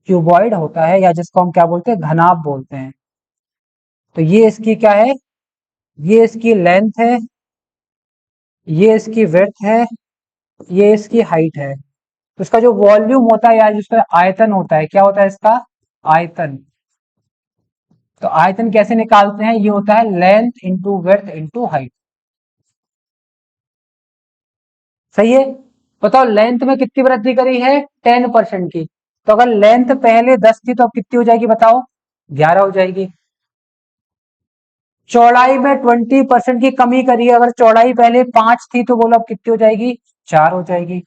A: क्यूबॉइड होता है, या जिसको हम क्या बोलते हैं, घनाभ बोलते हैं। तो ये इसकी क्या है, ये इसकी लेंथ है, ये इसकी विड्थ है, ये इसकी हाइट है। तो इसका जो वॉल्यूम होता है या जिसका आयतन होता है, क्या होता है इसका, आयतन। तो आयतन कैसे निकालते हैं, ये होता है length into width into height. सही है। बताओ लेंथ में कितनी वृद्धि करी है, 10% की। तो अगर लेंथ पहले 10 थी तो अब कितनी हो जाएगी बताओ, 11 हो जाएगी। चौड़ाई में 20% की कमी करी है, अगर चौड़ाई पहले 5 थी तो बोलो अब कितनी हो जाएगी, 4 हो जाएगी।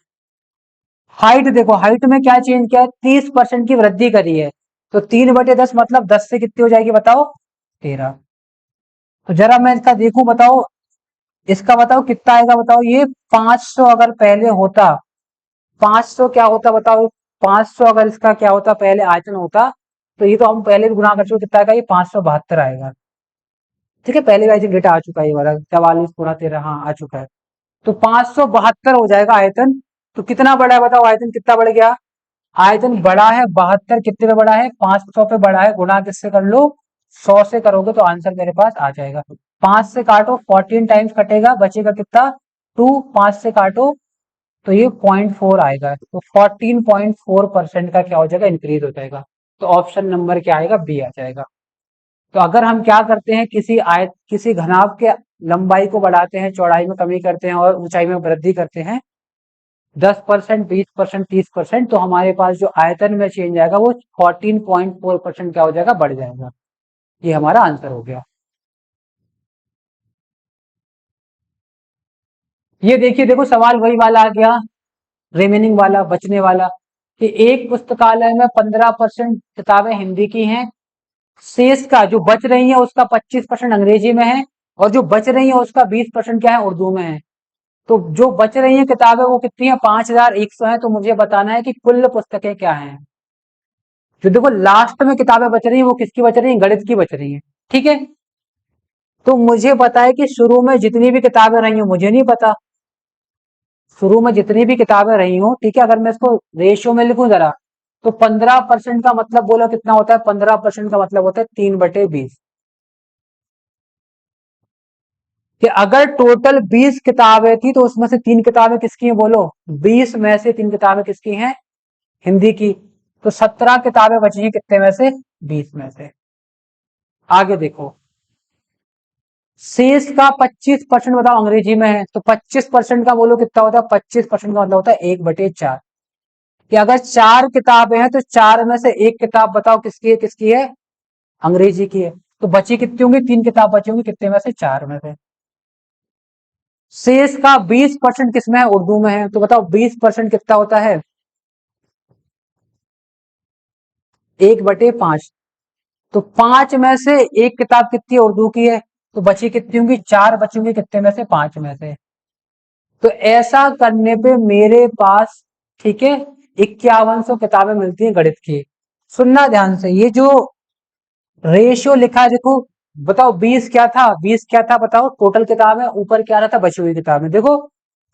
A: हाइट देखो, हाइट में क्या चेंज किया है, 30% की वृद्धि करी है। तो 3/10 मतलब 10 से कितनी हो जाएगी बताओ, 13। तो जरा मैं इसका देखूं, बताओ इसका, बताओ कितना आएगा बताओ, ये 500 अगर पहले होता, 500 क्या होता बताओ, 500 अगर इसका क्या होता पहले आयतन होता, तो ये तो हम पहले भी गुणा कर चुके, कितना आएगा, ये 572 आएगा। ठीक है, पहले भी डेटा आ चुका है, ये वाला 44 गुणा 13, हाँ आ चुका है। तो 572 हो जाएगा आयतन। तो कितना बड़ा है बताओ, आयतन कितना बढ़ गया, आयतन बड़ा है 72, कितने पे बड़ा है, 500 पे बड़ा है। गुणा किससे कर लो, 100 से करोगे तो आंसर मेरे पास आ जाएगा। 5 से काटो, 14 टाइम्स कटेगा, बचेगा कितना, 2। 5 से काटो तो ये 0.4 आएगा। तो 14.4% का क्या हो जाएगा, इंक्रीज हो जाएगा। तो ऑप्शन नंबर क्या आएगा, बी आ जाएगा। तो अगर हम क्या करते हैं, किसी घनाभ के लंबाई को बढ़ाते हैं, चौड़ाई में कमी करते हैं और ऊंचाई में वृद्धि करते हैं 10%, 20%, 30%, तो हमारे पास जो आयतन में चेंज आएगा वो 14.4% क्या हो जाएगा, बढ़ जाएगा। ये हमारा आंसर हो गया। ये देखिए, देखो सवाल वही वाला आ गया, रिमेनिंग वाला, बचने वाला, कि एक पुस्तकालय में 15% किताबें हिंदी की हैं, शेष का जो बच रही है उसका 25% अंग्रेजी में है, और जो बच रही है उसका 20% क्या है, उर्दू में है। तो जो बच रही है किताबें वो कितनी है, 5100 है। तो मुझे बताना है कि कुल पुस्तकें क्या हैं। जो देखो लास्ट में किताबें बच रही है वो किसकी बच रही है, गणित की बच रही है। ठीक है, तो मुझे पता है कि शुरू में जितनी भी किताबें रही हो, मुझे नहीं पता शुरू में जितनी भी किताबें रही हो, ठीक है, अगर मैं इसको रेशियो में लिखूं जरा, तो 15% का मतलब बोलो कितना होता है, 15% का मतलब होता है 3/20। कि अगर टोटल 20 किताबें थी तो उसमें से 3 किताबें किसकी हैं बोलो, 20 में से 3 किताबें किसकी हैं, हिंदी की। तो 17 किताबें बची हैं कितने में से, 20 में से। आगे देखो, शेष का 25% बताओ अंग्रेजी में है, तो 25% का बोलो कितना होता है, 25% का मतलब होता है 1/4। कि अगर 4 किताबें हैं तो 4 में से एक किताब बताओ किसकी है, किसकी है, अंग्रेजी की है। तो बची कितनी होंगी, 3 किताब बची होंगी, कितने में से, 4 में से। शेष का 20% किसमें है, उर्दू में है। तो बताओ 20% कितना होता है, 1/5। तो 5 में से एक किताब कितनी उर्दू की है, तो बची कितनी होंगी, 4 बची होंगी, कितने में से, 5 में से। तो ऐसा करने पे मेरे पास, ठीक है, 5100 किताबें मिलती हैं गणित की। सुनना ध्यान से, ये जो रेशियो लिखा है देखो, बताओ 20 क्या था, 20 क्या था बताओ, टोटल किताबें, ऊपर क्या रहा था, बची हुई किताबें। देखो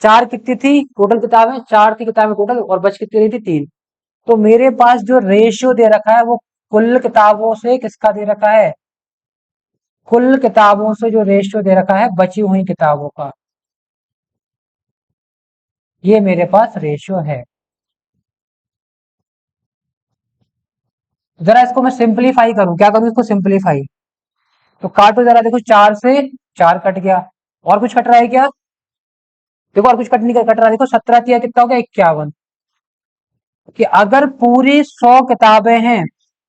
A: 4 कितनी थी टोटल किताबें, 4 थी किताबें टोटल, और बच कितनी रही थी, 3। तो मेरे पास जो रेशियो दे रखा है वो कुल किताबों से किसका दे रखा है, कुल किताबों से जो रेशियो दे रखा है बची हुई किताबों का, ये मेरे पास रेशियो है। जरा इसको मैं सिंप्लीफाई करूं, क्या करूं इसको सिंप्लीफाई, तो काटो जरा, देखो 4 से 4 कट गया, और कुछ कट रहा है क्या, देखो और कुछ कट नहीं कट रहा, देखो 17 किया कितना हो गया, 51। कि अगर पूरी 100 किताबें हैं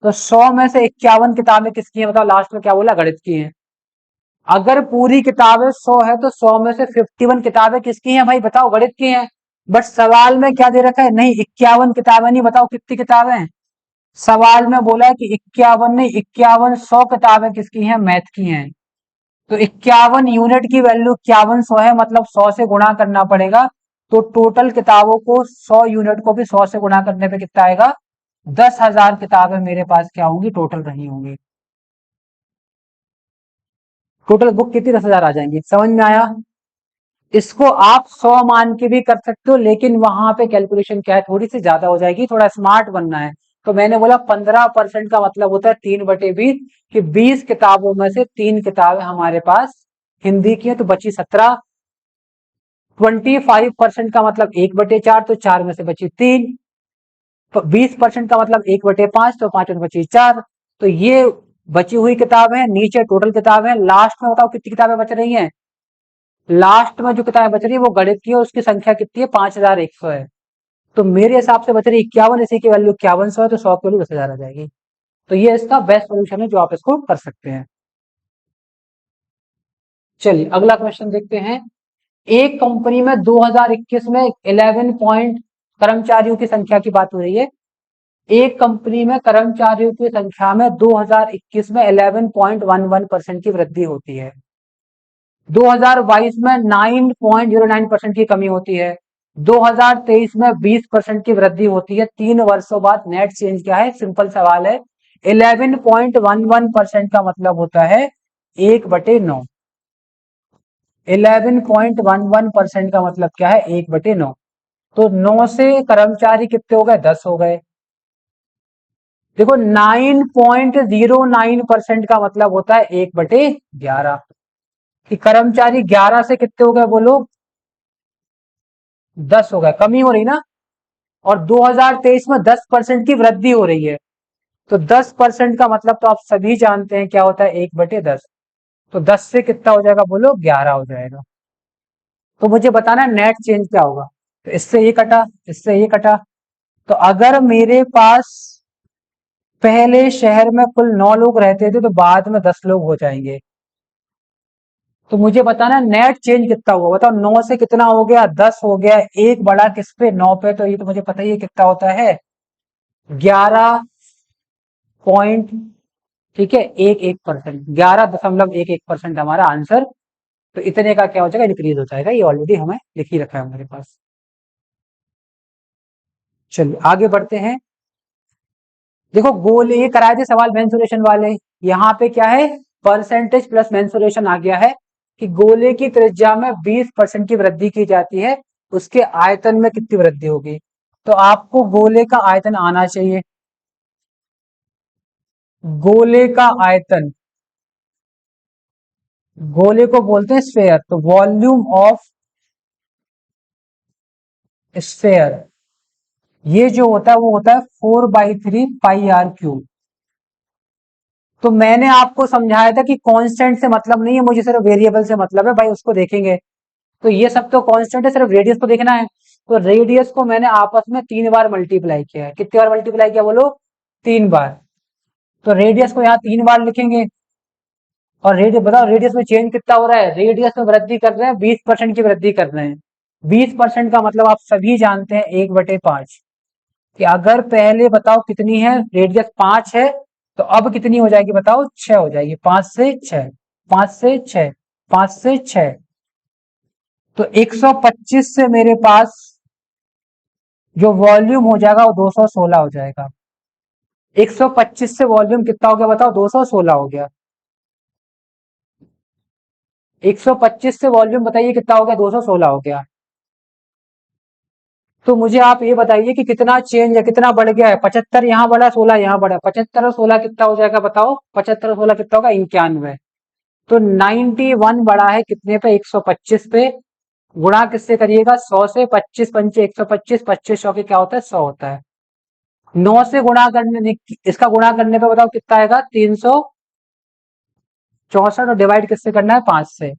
A: तो 100 में से 51 किताबें किसकी हैं बताओ, लास्ट में क्या बोला, गणित की हैं। अगर पूरी किताबें 100 है तो 100 में से 51 किताबें किसकी हैं भाई, बताओ, गणित की हैं। बट सवाल में क्या दे रखा है, नहीं 51 किताबें नहीं, बताओ कितनी किताबें हैं। सवाल में बोला है कि 51 नहीं 51, 100 किताबें किसकी हैं, मैथ की हैं। तो 51 यूनिट की वैल्यू 5100 है, मतलब 100 से गुणा करना पड़ेगा। तो टोटल किताबों को 100 यूनिट को भी 100 से गुणा करने पे कितना आएगा, 10,000 किताबें मेरे पास क्या होंगी, टोटल रही होंगी। टोटल बुक कितनी, 10,000 आ जाएंगी। समझ में आया। इसको आप 100 मान के भी कर सकते हो, लेकिन वहां पे कैलकुलेशन क्या है, थोड़ी सी ज्यादा हो जाएगी, थोड़ा स्मार्ट बनना है। तो मैंने बोला 15% का मतलब होता है 3/20, कि 20 किताबों में से 3 किताबें हमारे पास हिंदी की है, तो बची 17। 25% का मतलब 1/4, तो 4 में से बची 3। 20% का मतलब 1/5, तो 5 में बची 4। तो ये बची हुई किताब है, नीचे टोटल किताब है, लास्ट में बताओ कितनी किताबें बच रही हैं। लास्ट में जो किताबें बच रही है वो गणित की है, उसकी संख्या कितनी है, 5100 है। तो मेरे हिसाब से बच रही 51, इसी की वैल्यू 5100 है, तो 100 की वैल्यू 10,000 आ जाएगी। तो ये इसका बेस्ट सोल्यूशन है जो आप इसको कर सकते हैं। चलिए अगला क्वेश्चन देखते हैं। एक कंपनी में 2021 में 11 पॉइंट कर्मचारियों की संख्या की बात हो रही है। एक कंपनी में कर्मचारियों की संख्या में 2021 में 11.11% की वृद्धि होती है। 2022 में 9.09% की कमी होती है। 2023 में 20% की वृद्धि होती है। 3 वर्षों बाद नेट चेंज क्या है, सिंपल सवाल है। 11.11% का मतलब होता है 1/9। 11.11% का मतलब क्या है, 1/9। तो 9 से कर्मचारी कितने हो गए, 10 हो गए। देखो 9.09% का मतलब होता है 1/11, कि कर्मचारी 11 से कितने हो गए बोलो, 10 हो गए, कमी हो रही ना। और 2023 में 10% की वृद्धि हो रही है। तो 10% का मतलब तो आप सभी जानते हैं क्या होता है, 1/10। तो 10 से कितना हो जाएगा बोलो, 11 हो जाएगा। तो मुझे बताना नेट चेंज क्या होगा। तो इससे ये कटा, इससे ये कटा। तो अगर मेरे पास पहले शहर में कुल 9 लोग रहते थे, तो बाद में 10 लोग हो जाएंगे। तो मुझे बताना नेट चेंज कितना हुआ, बताओ। 9 से कितना हो गया, 10 हो गया, एक बढ़ा किस पे, 9 पे। तो ये तो मुझे पता ही है कितना होता है, 11 पॉइंट, ठीक है, 11%, 11.11% हमारा आंसर। तो इतने का क्या हो जाएगा, इंक्रीज हो जाएगा। ये ऑलरेडी हमें लिख ही रखा है हमारे पास। चलिए आगे बढ़ते हैं। देखो गोले ये कराए थे सवाल मेंसुरेशन वाले। यहाँ पे क्या है, परसेंटेज प्लस मेंसुरेशन आ गया है, कि गोले की त्रिज्या में 20% की वृद्धि की जाती है, उसके आयतन में कितनी वृद्धि होगी। तो आपको गोले का आयतन आना चाहिए। गोले का आयतन, गोले को बोलते हैं स्फेयर। तो वॉल्यूम ऑफ स्फेयर, ये जो होता है वो होता है 4/3 πr³। तो मैंने आपको समझाया था कि कांस्टेंट से मतलब नहीं है, मुझे सिर्फ वेरिएबल से मतलब है भाई, उसको देखेंगे। तो ये सब तो कांस्टेंट है, सिर्फ रेडियस को देखना है। तो रेडियस को मैंने आपस में 3 बार मल्टीप्लाई किया है। कितनी बार मल्टीप्लाई किया बोलो, 3 बार। तो रेडियस को यहाँ 3 बार लिखेंगे। और रेडियस बताओ, रेडियस में चेंज कितना हो रहा है, रेडियस में वृद्धि कर रहे हैं, 20% की वृद्धि कर रहे हैं। 20% का मतलब आप सभी जानते हैं 1/5। कि अगर पहले बताओ कितनी है, रेडियस 5 है, तो अब कितनी हो जाएगी बताओ, 6 हो जाएगी। 5 से 6, 5 से 6, 5 से 6। तो 125 से मेरे पास जो वॉल्यूम हो जाएगा वो 216 हो जाएगा। 125 से वॉल्यूम कितना हो गया बताओ, 216 हो गया। 125 से वॉल्यूम बताइए कितना हो गया, 216 हो गया। तो मुझे आप ये बताइए कि कितना चेंज है, कितना बढ़ गया है। 75 यहाँ बढ़ा, 16 यहाँ बढ़ा। 75 और 16 कितना हो जाएगा बताओ, 75 और 16 कितना होगा, 91। तो 91 बढ़ा है कितने पे, 125 पे। गुणा किससे करिएगा, 100 से। 25 पंचे 125, 25 100 के क्या होता है, 100 होता है। 9 से गुणा करने, इसका गुणा करने पे बताओ कितना आएगा, 364। और डिवाइड किससे करना है, 5 से।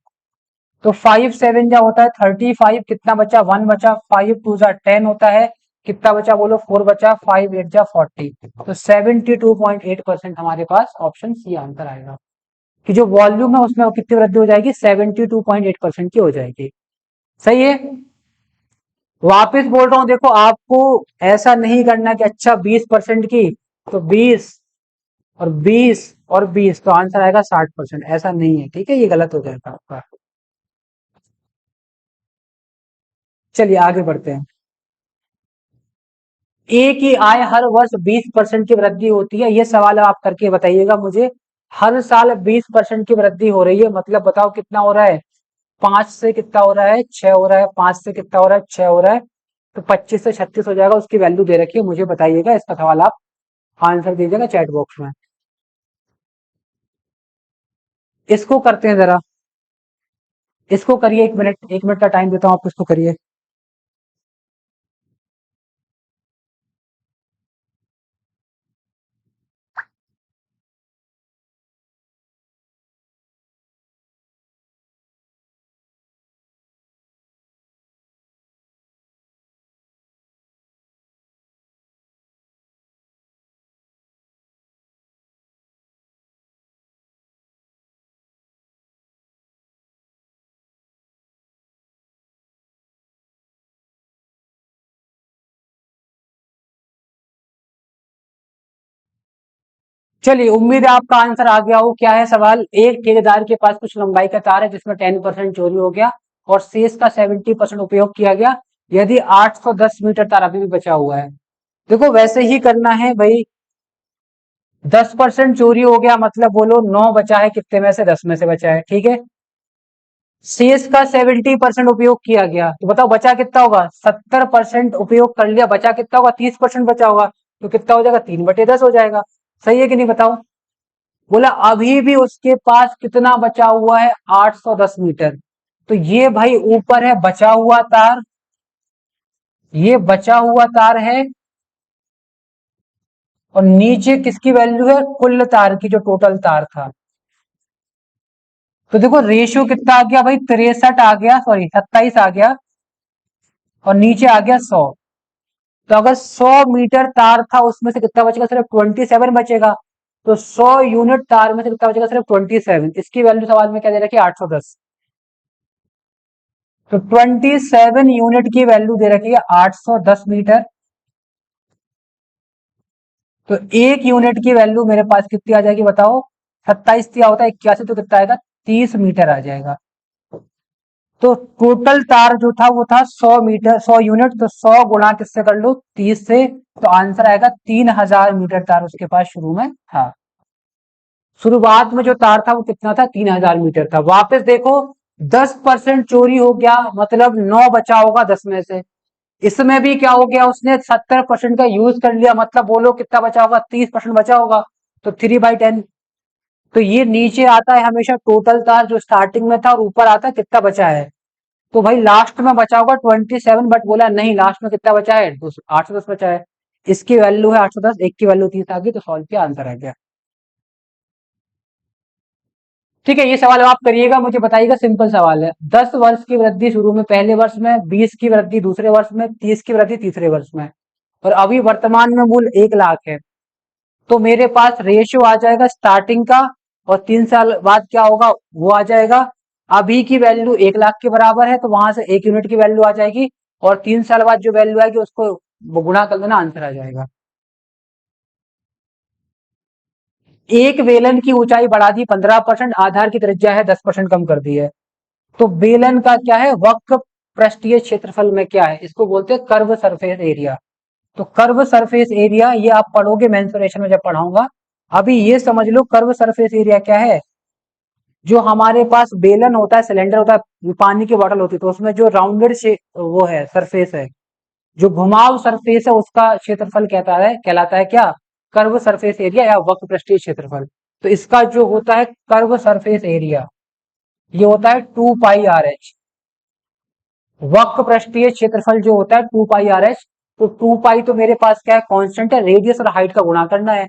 A: तो 5 7 क्या होता है, 35। कितना बचा, 1 बचा। 5 2 10 होता है। कितना बचा बोलो, 4 बचा। 5 8 40। तो 72.8% हमारे पास ऑप्शन सी आंसर आएगा। कि जो वॉल्यूम है उसमें कितनी वृद्धि हो जाएगी, 72.8% की हो जाएगी। सही है। वापस बोल रहा हूं, देखो आपको ऐसा नहीं करना कि अच्छा 20% की तो 20 और 20 और 20 तो आंसर आएगा 60%, ऐसा नहीं है, ठीक है, ये गलत हो जाएगा आपका। चलिए आगे बढ़ते हैं। ए की आय हर वर्ष 20% की वृद्धि होती है, ये सवाल आप करके बताइएगा मुझे। हर साल 20% की वृद्धि हो रही है, मतलब बताओ कितना हो रहा है, 5 से कितना हो रहा है, 6 हो रहा है, 5 से कितना हो रहा है, 6 हो रहा है, तो 25 से 36 हो जाएगा, उसकी वैल्यू दे रखी है, मुझे बताइएगा, इसका सवाल आप आंसर दीजिएगा चैट बॉक्स में। इसको करते हैं जरा, इसको करिए, 1 मिनट, 1 मिनट का टाइम देता हूँ आपको, इसको करिए। चलिए, उम्मीद है आपका आंसर आ गया हो। क्या है सवाल, एक ठेकेदार के पास कुछ लंबाई का तार है जिसमें 10% चोरी हो गया और शेष का 70% उपयोग किया गया, यदि 810 मीटर तार अभी भी बचा हुआ है। देखो वैसे ही करना है भाई, 10% चोरी हो गया मतलब बोलो 9 बचा है, कितने में से, 10 में से बचा है, ठीक है। शेष का 70% उपयोग किया गया, तो बताओ बचा कितना होगा, 70% उपयोग कर लिया, बचा कितना होगा, 30% बचा होगा, तो कितना हो जाएगा, 3/10 हो जाएगा। सही है कि नहीं बताओ। बोला अभी भी उसके पास कितना बचा हुआ है, 810 मीटर। तो ये भाई ऊपर है बचा हुआ तार, ये बचा हुआ तार है, और नीचे किसकी वैल्यू है, कुल तार की, जो टोटल तार था। तो देखो रेशियो कितना आ गया भाई, 63 आ गया, सॉरी 27 आ गया, और नीचे आ गया 100। तो अगर 100 मीटर तार था उसमें से कितना बचेगा, सिर्फ 27 बचेगा। तो 100 यूनिट तार में से कितना बचेगा, सिर्फ 27। इसकी वैल्यू सवाल में क्या दे रखी है, 810। तो 27 यूनिट की वैल्यू दे रखी है 810 मीटर। तो एक यूनिट की वैल्यू मेरे पास कितनी आ जाएगी बताओ, 27 दिया होता है 81, तो कितना आएगा, 30 मीटर आ जाएगा। तो टोटल तार जो था वो था 100 मीटर, 100 यूनिट, तो 100 गुणा किससे कर लो, 30 से, तो आंसर आएगा 3000 मीटर तार उसके पास शुरू में था। शुरुआत में जो तार था वो कितना था, 3000 मीटर था। वापस देखो, 10% चोरी हो गया, मतलब 9 बचा होगा 10 में से। इसमें भी क्या हो गया, उसने 70% का यूज कर लिया, मतलब बोलो कितना बचा होगा, 30% बचा होगा, तो 3/10। तो ये नीचे आता है हमेशा टोटल तार जो स्टार्टिंग में था, और ऊपर आता है कितना बचा है। तो भाई लास्ट में बचा होगा 27, बट बोला नहीं, लास्ट में कितना बचा है, 810 बचा है। इसकी वैल्यू है 810, एक की वैल्यू 30 आ गई, तो सॉल्व किया, आंसर आ गया। ठीक है, ये सवाल आप करिएगा, मुझे बताइएगा, सिंपल सवाल है। 10 वर्ष की वृद्धि शुरू में पहले वर्ष में, 20 की वृद्धि दूसरे वर्ष में, 30 की वृद्धि तीसरे वर्ष में, और अभी वर्तमान में मूल्य 1 लाख है। तो मेरे पास रेशियो आ जाएगा स्टार्टिंग का, और 3 साल बाद क्या होगा वो आ जाएगा। अभी की वैल्यू 1 लाख के बराबर है, तो वहां से 1 यूनिट की वैल्यू आ जाएगी, और 3 साल बाद जो वैल्यू आएगी उसको गुणा कर देना, आंसर आ जाएगा। एक बेलन की ऊंचाई बढ़ा दी 15%, आधार की त्रिज्या है 10% कम कर दी है। तो बेलन का क्या है, वक्र पृष्ठीय क्षेत्रफल में क्या है, इसको बोलते हैं कर्व सरफेस एरिया। तो कर्व सरफेस एरिया ये आप पढ़ोगे मेंसुरेशन में जब पढ़ाऊंगा। अभी ये समझ लो कर्व सरफेस एरिया क्या है। जो हमारे पास बेलन होता है, सिलेंडर होता है, पानी की बोतल होती है, तो उसमें जो राउंडेड से वो है सरफेस है, जो घुमाव सरफेस है, उसका क्षेत्रफल कहता है, कहलाता है क्या, कर्व सरफेस एरिया या वक्र पृष्ठीय क्षेत्रफल। तो इसका जो होता है कर्व सरफेस एरिया, ये होता है 2πRH। वक्र पृष्ठीय क्षेत्रफल जो होता है 2πRH। तो 2π तो मेरे पास क्या है, कांस्टेंट है, रेडियस और हाइट का गुणा करना है।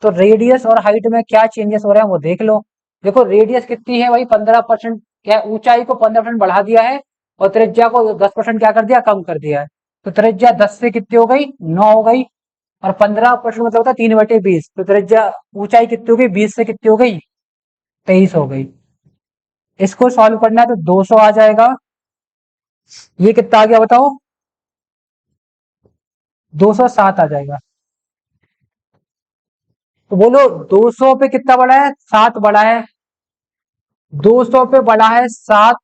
A: तो रेडियस और हाइट में क्या चेंजेस हो रहे हैं वो देख लो। देखो रेडियस कितनी है भाई, 15%, क्या ऊंचाई को 15% बढ़ा दिया है, और त्रिज्या को 10% क्या कर दिया, कम कर दिया है। तो त्रिज्या 10 से कितनी हो गई, 9 हो गई, और 15% मतलब होता है 3/20। तो त्रिज्या ऊंचाई कितनी हो गई, 20 से कितनी हो गई, 23 हो गई। इसको सॉल्व करना है तो 200 आ जाएगा। ये कितना आ गया बताओ? 207 आ जाएगा। तो बोलो 200 पे कितना बड़ा है? 7 बड़ा है। 200 पे बड़ा है 7,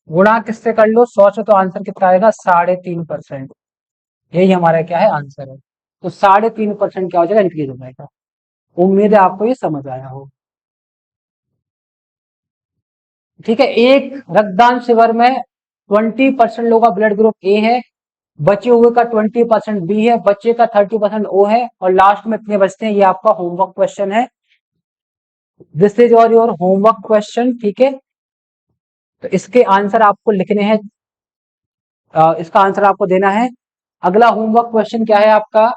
A: गुणा किससे कर लो? 100 से। तो आंसर कितना आएगा? 3.5%। यही हमारा क्या है? आंसर है। तो 3.5% क्या हो जाएगा? इंक्रीज हो जाएगा। उम्मीद है आपको ये समझ आया हो। ठीक है। एक रक्तदान शिविर में 20% लोगों का ब्लड ग्रुप ए है, बचे हुए का 20% बी है, बच्चे का 30% ओ है, और लास्ट में इतने बचते हैं। ये आपका होमवर्क क्वेश्चन है। This is your homework question. ठीक है। तो इसके आंसर आपको लिखने हैं, इसका आंसर आपको देना है। अगला होमवर्क क्वेश्चन क्या है आपका?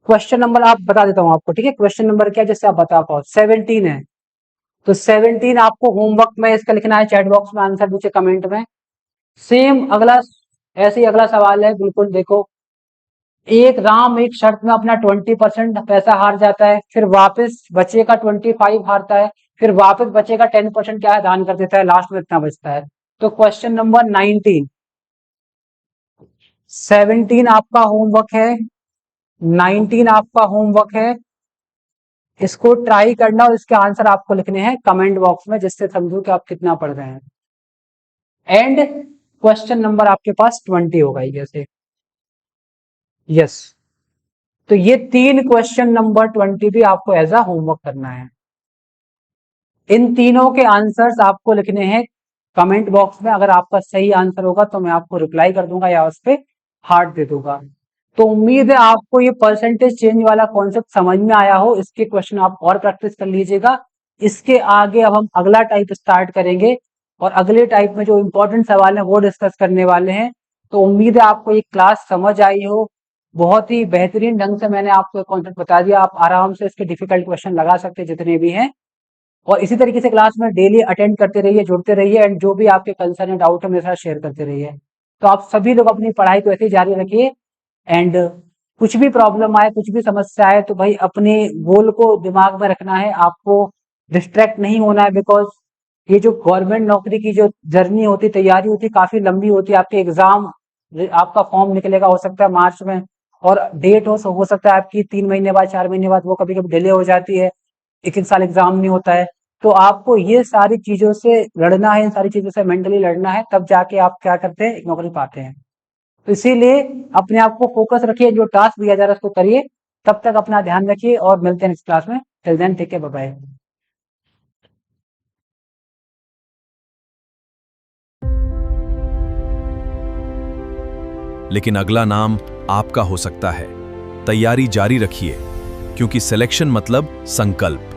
A: क्वेश्चन नंबर आप बता देता हूं आपको। ठीक है। क्वेश्चन नंबर क्या है जिससे आप बता पाओ? 17 है। तो 17 आपको होमवर्क में इसका लिखना है। चैट बॉक्स में आंसर नीचे कमेंट में। सेम अगला, ऐसे ही अगला सवाल है बिल्कुल। देखो, एक राम एक शर्त में अपना 20% पैसा हार जाता है, फिर वापस बचे का 25 हारता है, फिर वापस बचे का 10% क्या है? दान कर देता है। लास्ट में इतना बचता है। तो क्वेश्चन नंबर 19, 17 आपका होमवर्क है, 19 आपका होमवर्क है। इसको ट्राई करना और इसके आंसर आपको लिखने हैं कमेंट बॉक्स में, जिससे समझो कि आप कितना पढ़ रहे हैं। एंड क्वेश्चन नंबर आपके पास 20 होगा जैसे। यस। तो ये 3 क्वेश्चन नंबर 20 भी आपको एज अ होमवर्क करना है। इन तीनों के आंसर्स आपको लिखने हैं कमेंट बॉक्स में। अगर आपका सही आंसर होगा तो मैं आपको रिप्लाई कर दूंगा या उस पर हार्ट दे दूंगा। तो उम्मीद है आपको ये परसेंटेज चेंज वाला कॉन्सेप्ट समझ में आया हो। इसके क्वेश्चन आप और प्रैक्टिस कर लीजिएगा। इसके आगे अब हम अगला टाइप स्टार्ट करेंगे, और अगले टाइप में जो इंपॉर्टेंट सवाल है वो डिस्कस करने वाले हैं। तो उम्मीद है आपको ये क्लास समझ आई हो। बहुत ही बेहतरीन ढंग से मैंने आपको कॉन्सेप्ट बता दिया। आप आराम से इसके डिफिकल्ट क्वेश्चन लगा सकते हैं जितने भी हैं। और इसी तरीके से क्लास में डेली अटेंड करते रहिए, जुड़ते रहिए, एंड जो भी आपके कंसर्न है, डाउट है, मेरे साथ शेयर करते रहिए। तो आप सभी लोग अपनी पढ़ाई को ऐसे ही जारी रखिए। एंड कुछ भी प्रॉब्लम आए, कुछ भी समस्या आए, तो भाई अपने गोल को दिमाग में रखना है। आपको डिस्ट्रैक्ट नहीं होना है, बिकॉज ये जो गवर्नमेंट नौकरी की जो जर्नी होती, तैयारी होती, काफी लंबी होती है। आपके एग्जाम, आपका फॉर्म निकलेगा हो सकता है मार्च में, और डेट हो सकता है आपकी 3 महीने बाद, 4 महीने बाद, वो कभी कभी डिले हो जाती है। एक एक साल एग्जाम नहीं होता है। तो आपको ये सारी चीजों से लड़ना है, इन सारी चीजों से मेंटली लड़ना है, तब जाके आप क्या करते हैं? एक नौकरी पाते हैं। तो इसीलिए अपने आप को फोकस रखिए, जो टास्क दिया जा रहा है उसको करिए। तब तक अपना ध्यान रखिए, और मिलते हैं नेक्स्ट क्लास में। Till then take care, bye bye.
B: लेकिन अगला नाम आपका हो सकता है। तैयारी जारी रखिए, क्योंकि सिलेक्शन मतलब संकल्प।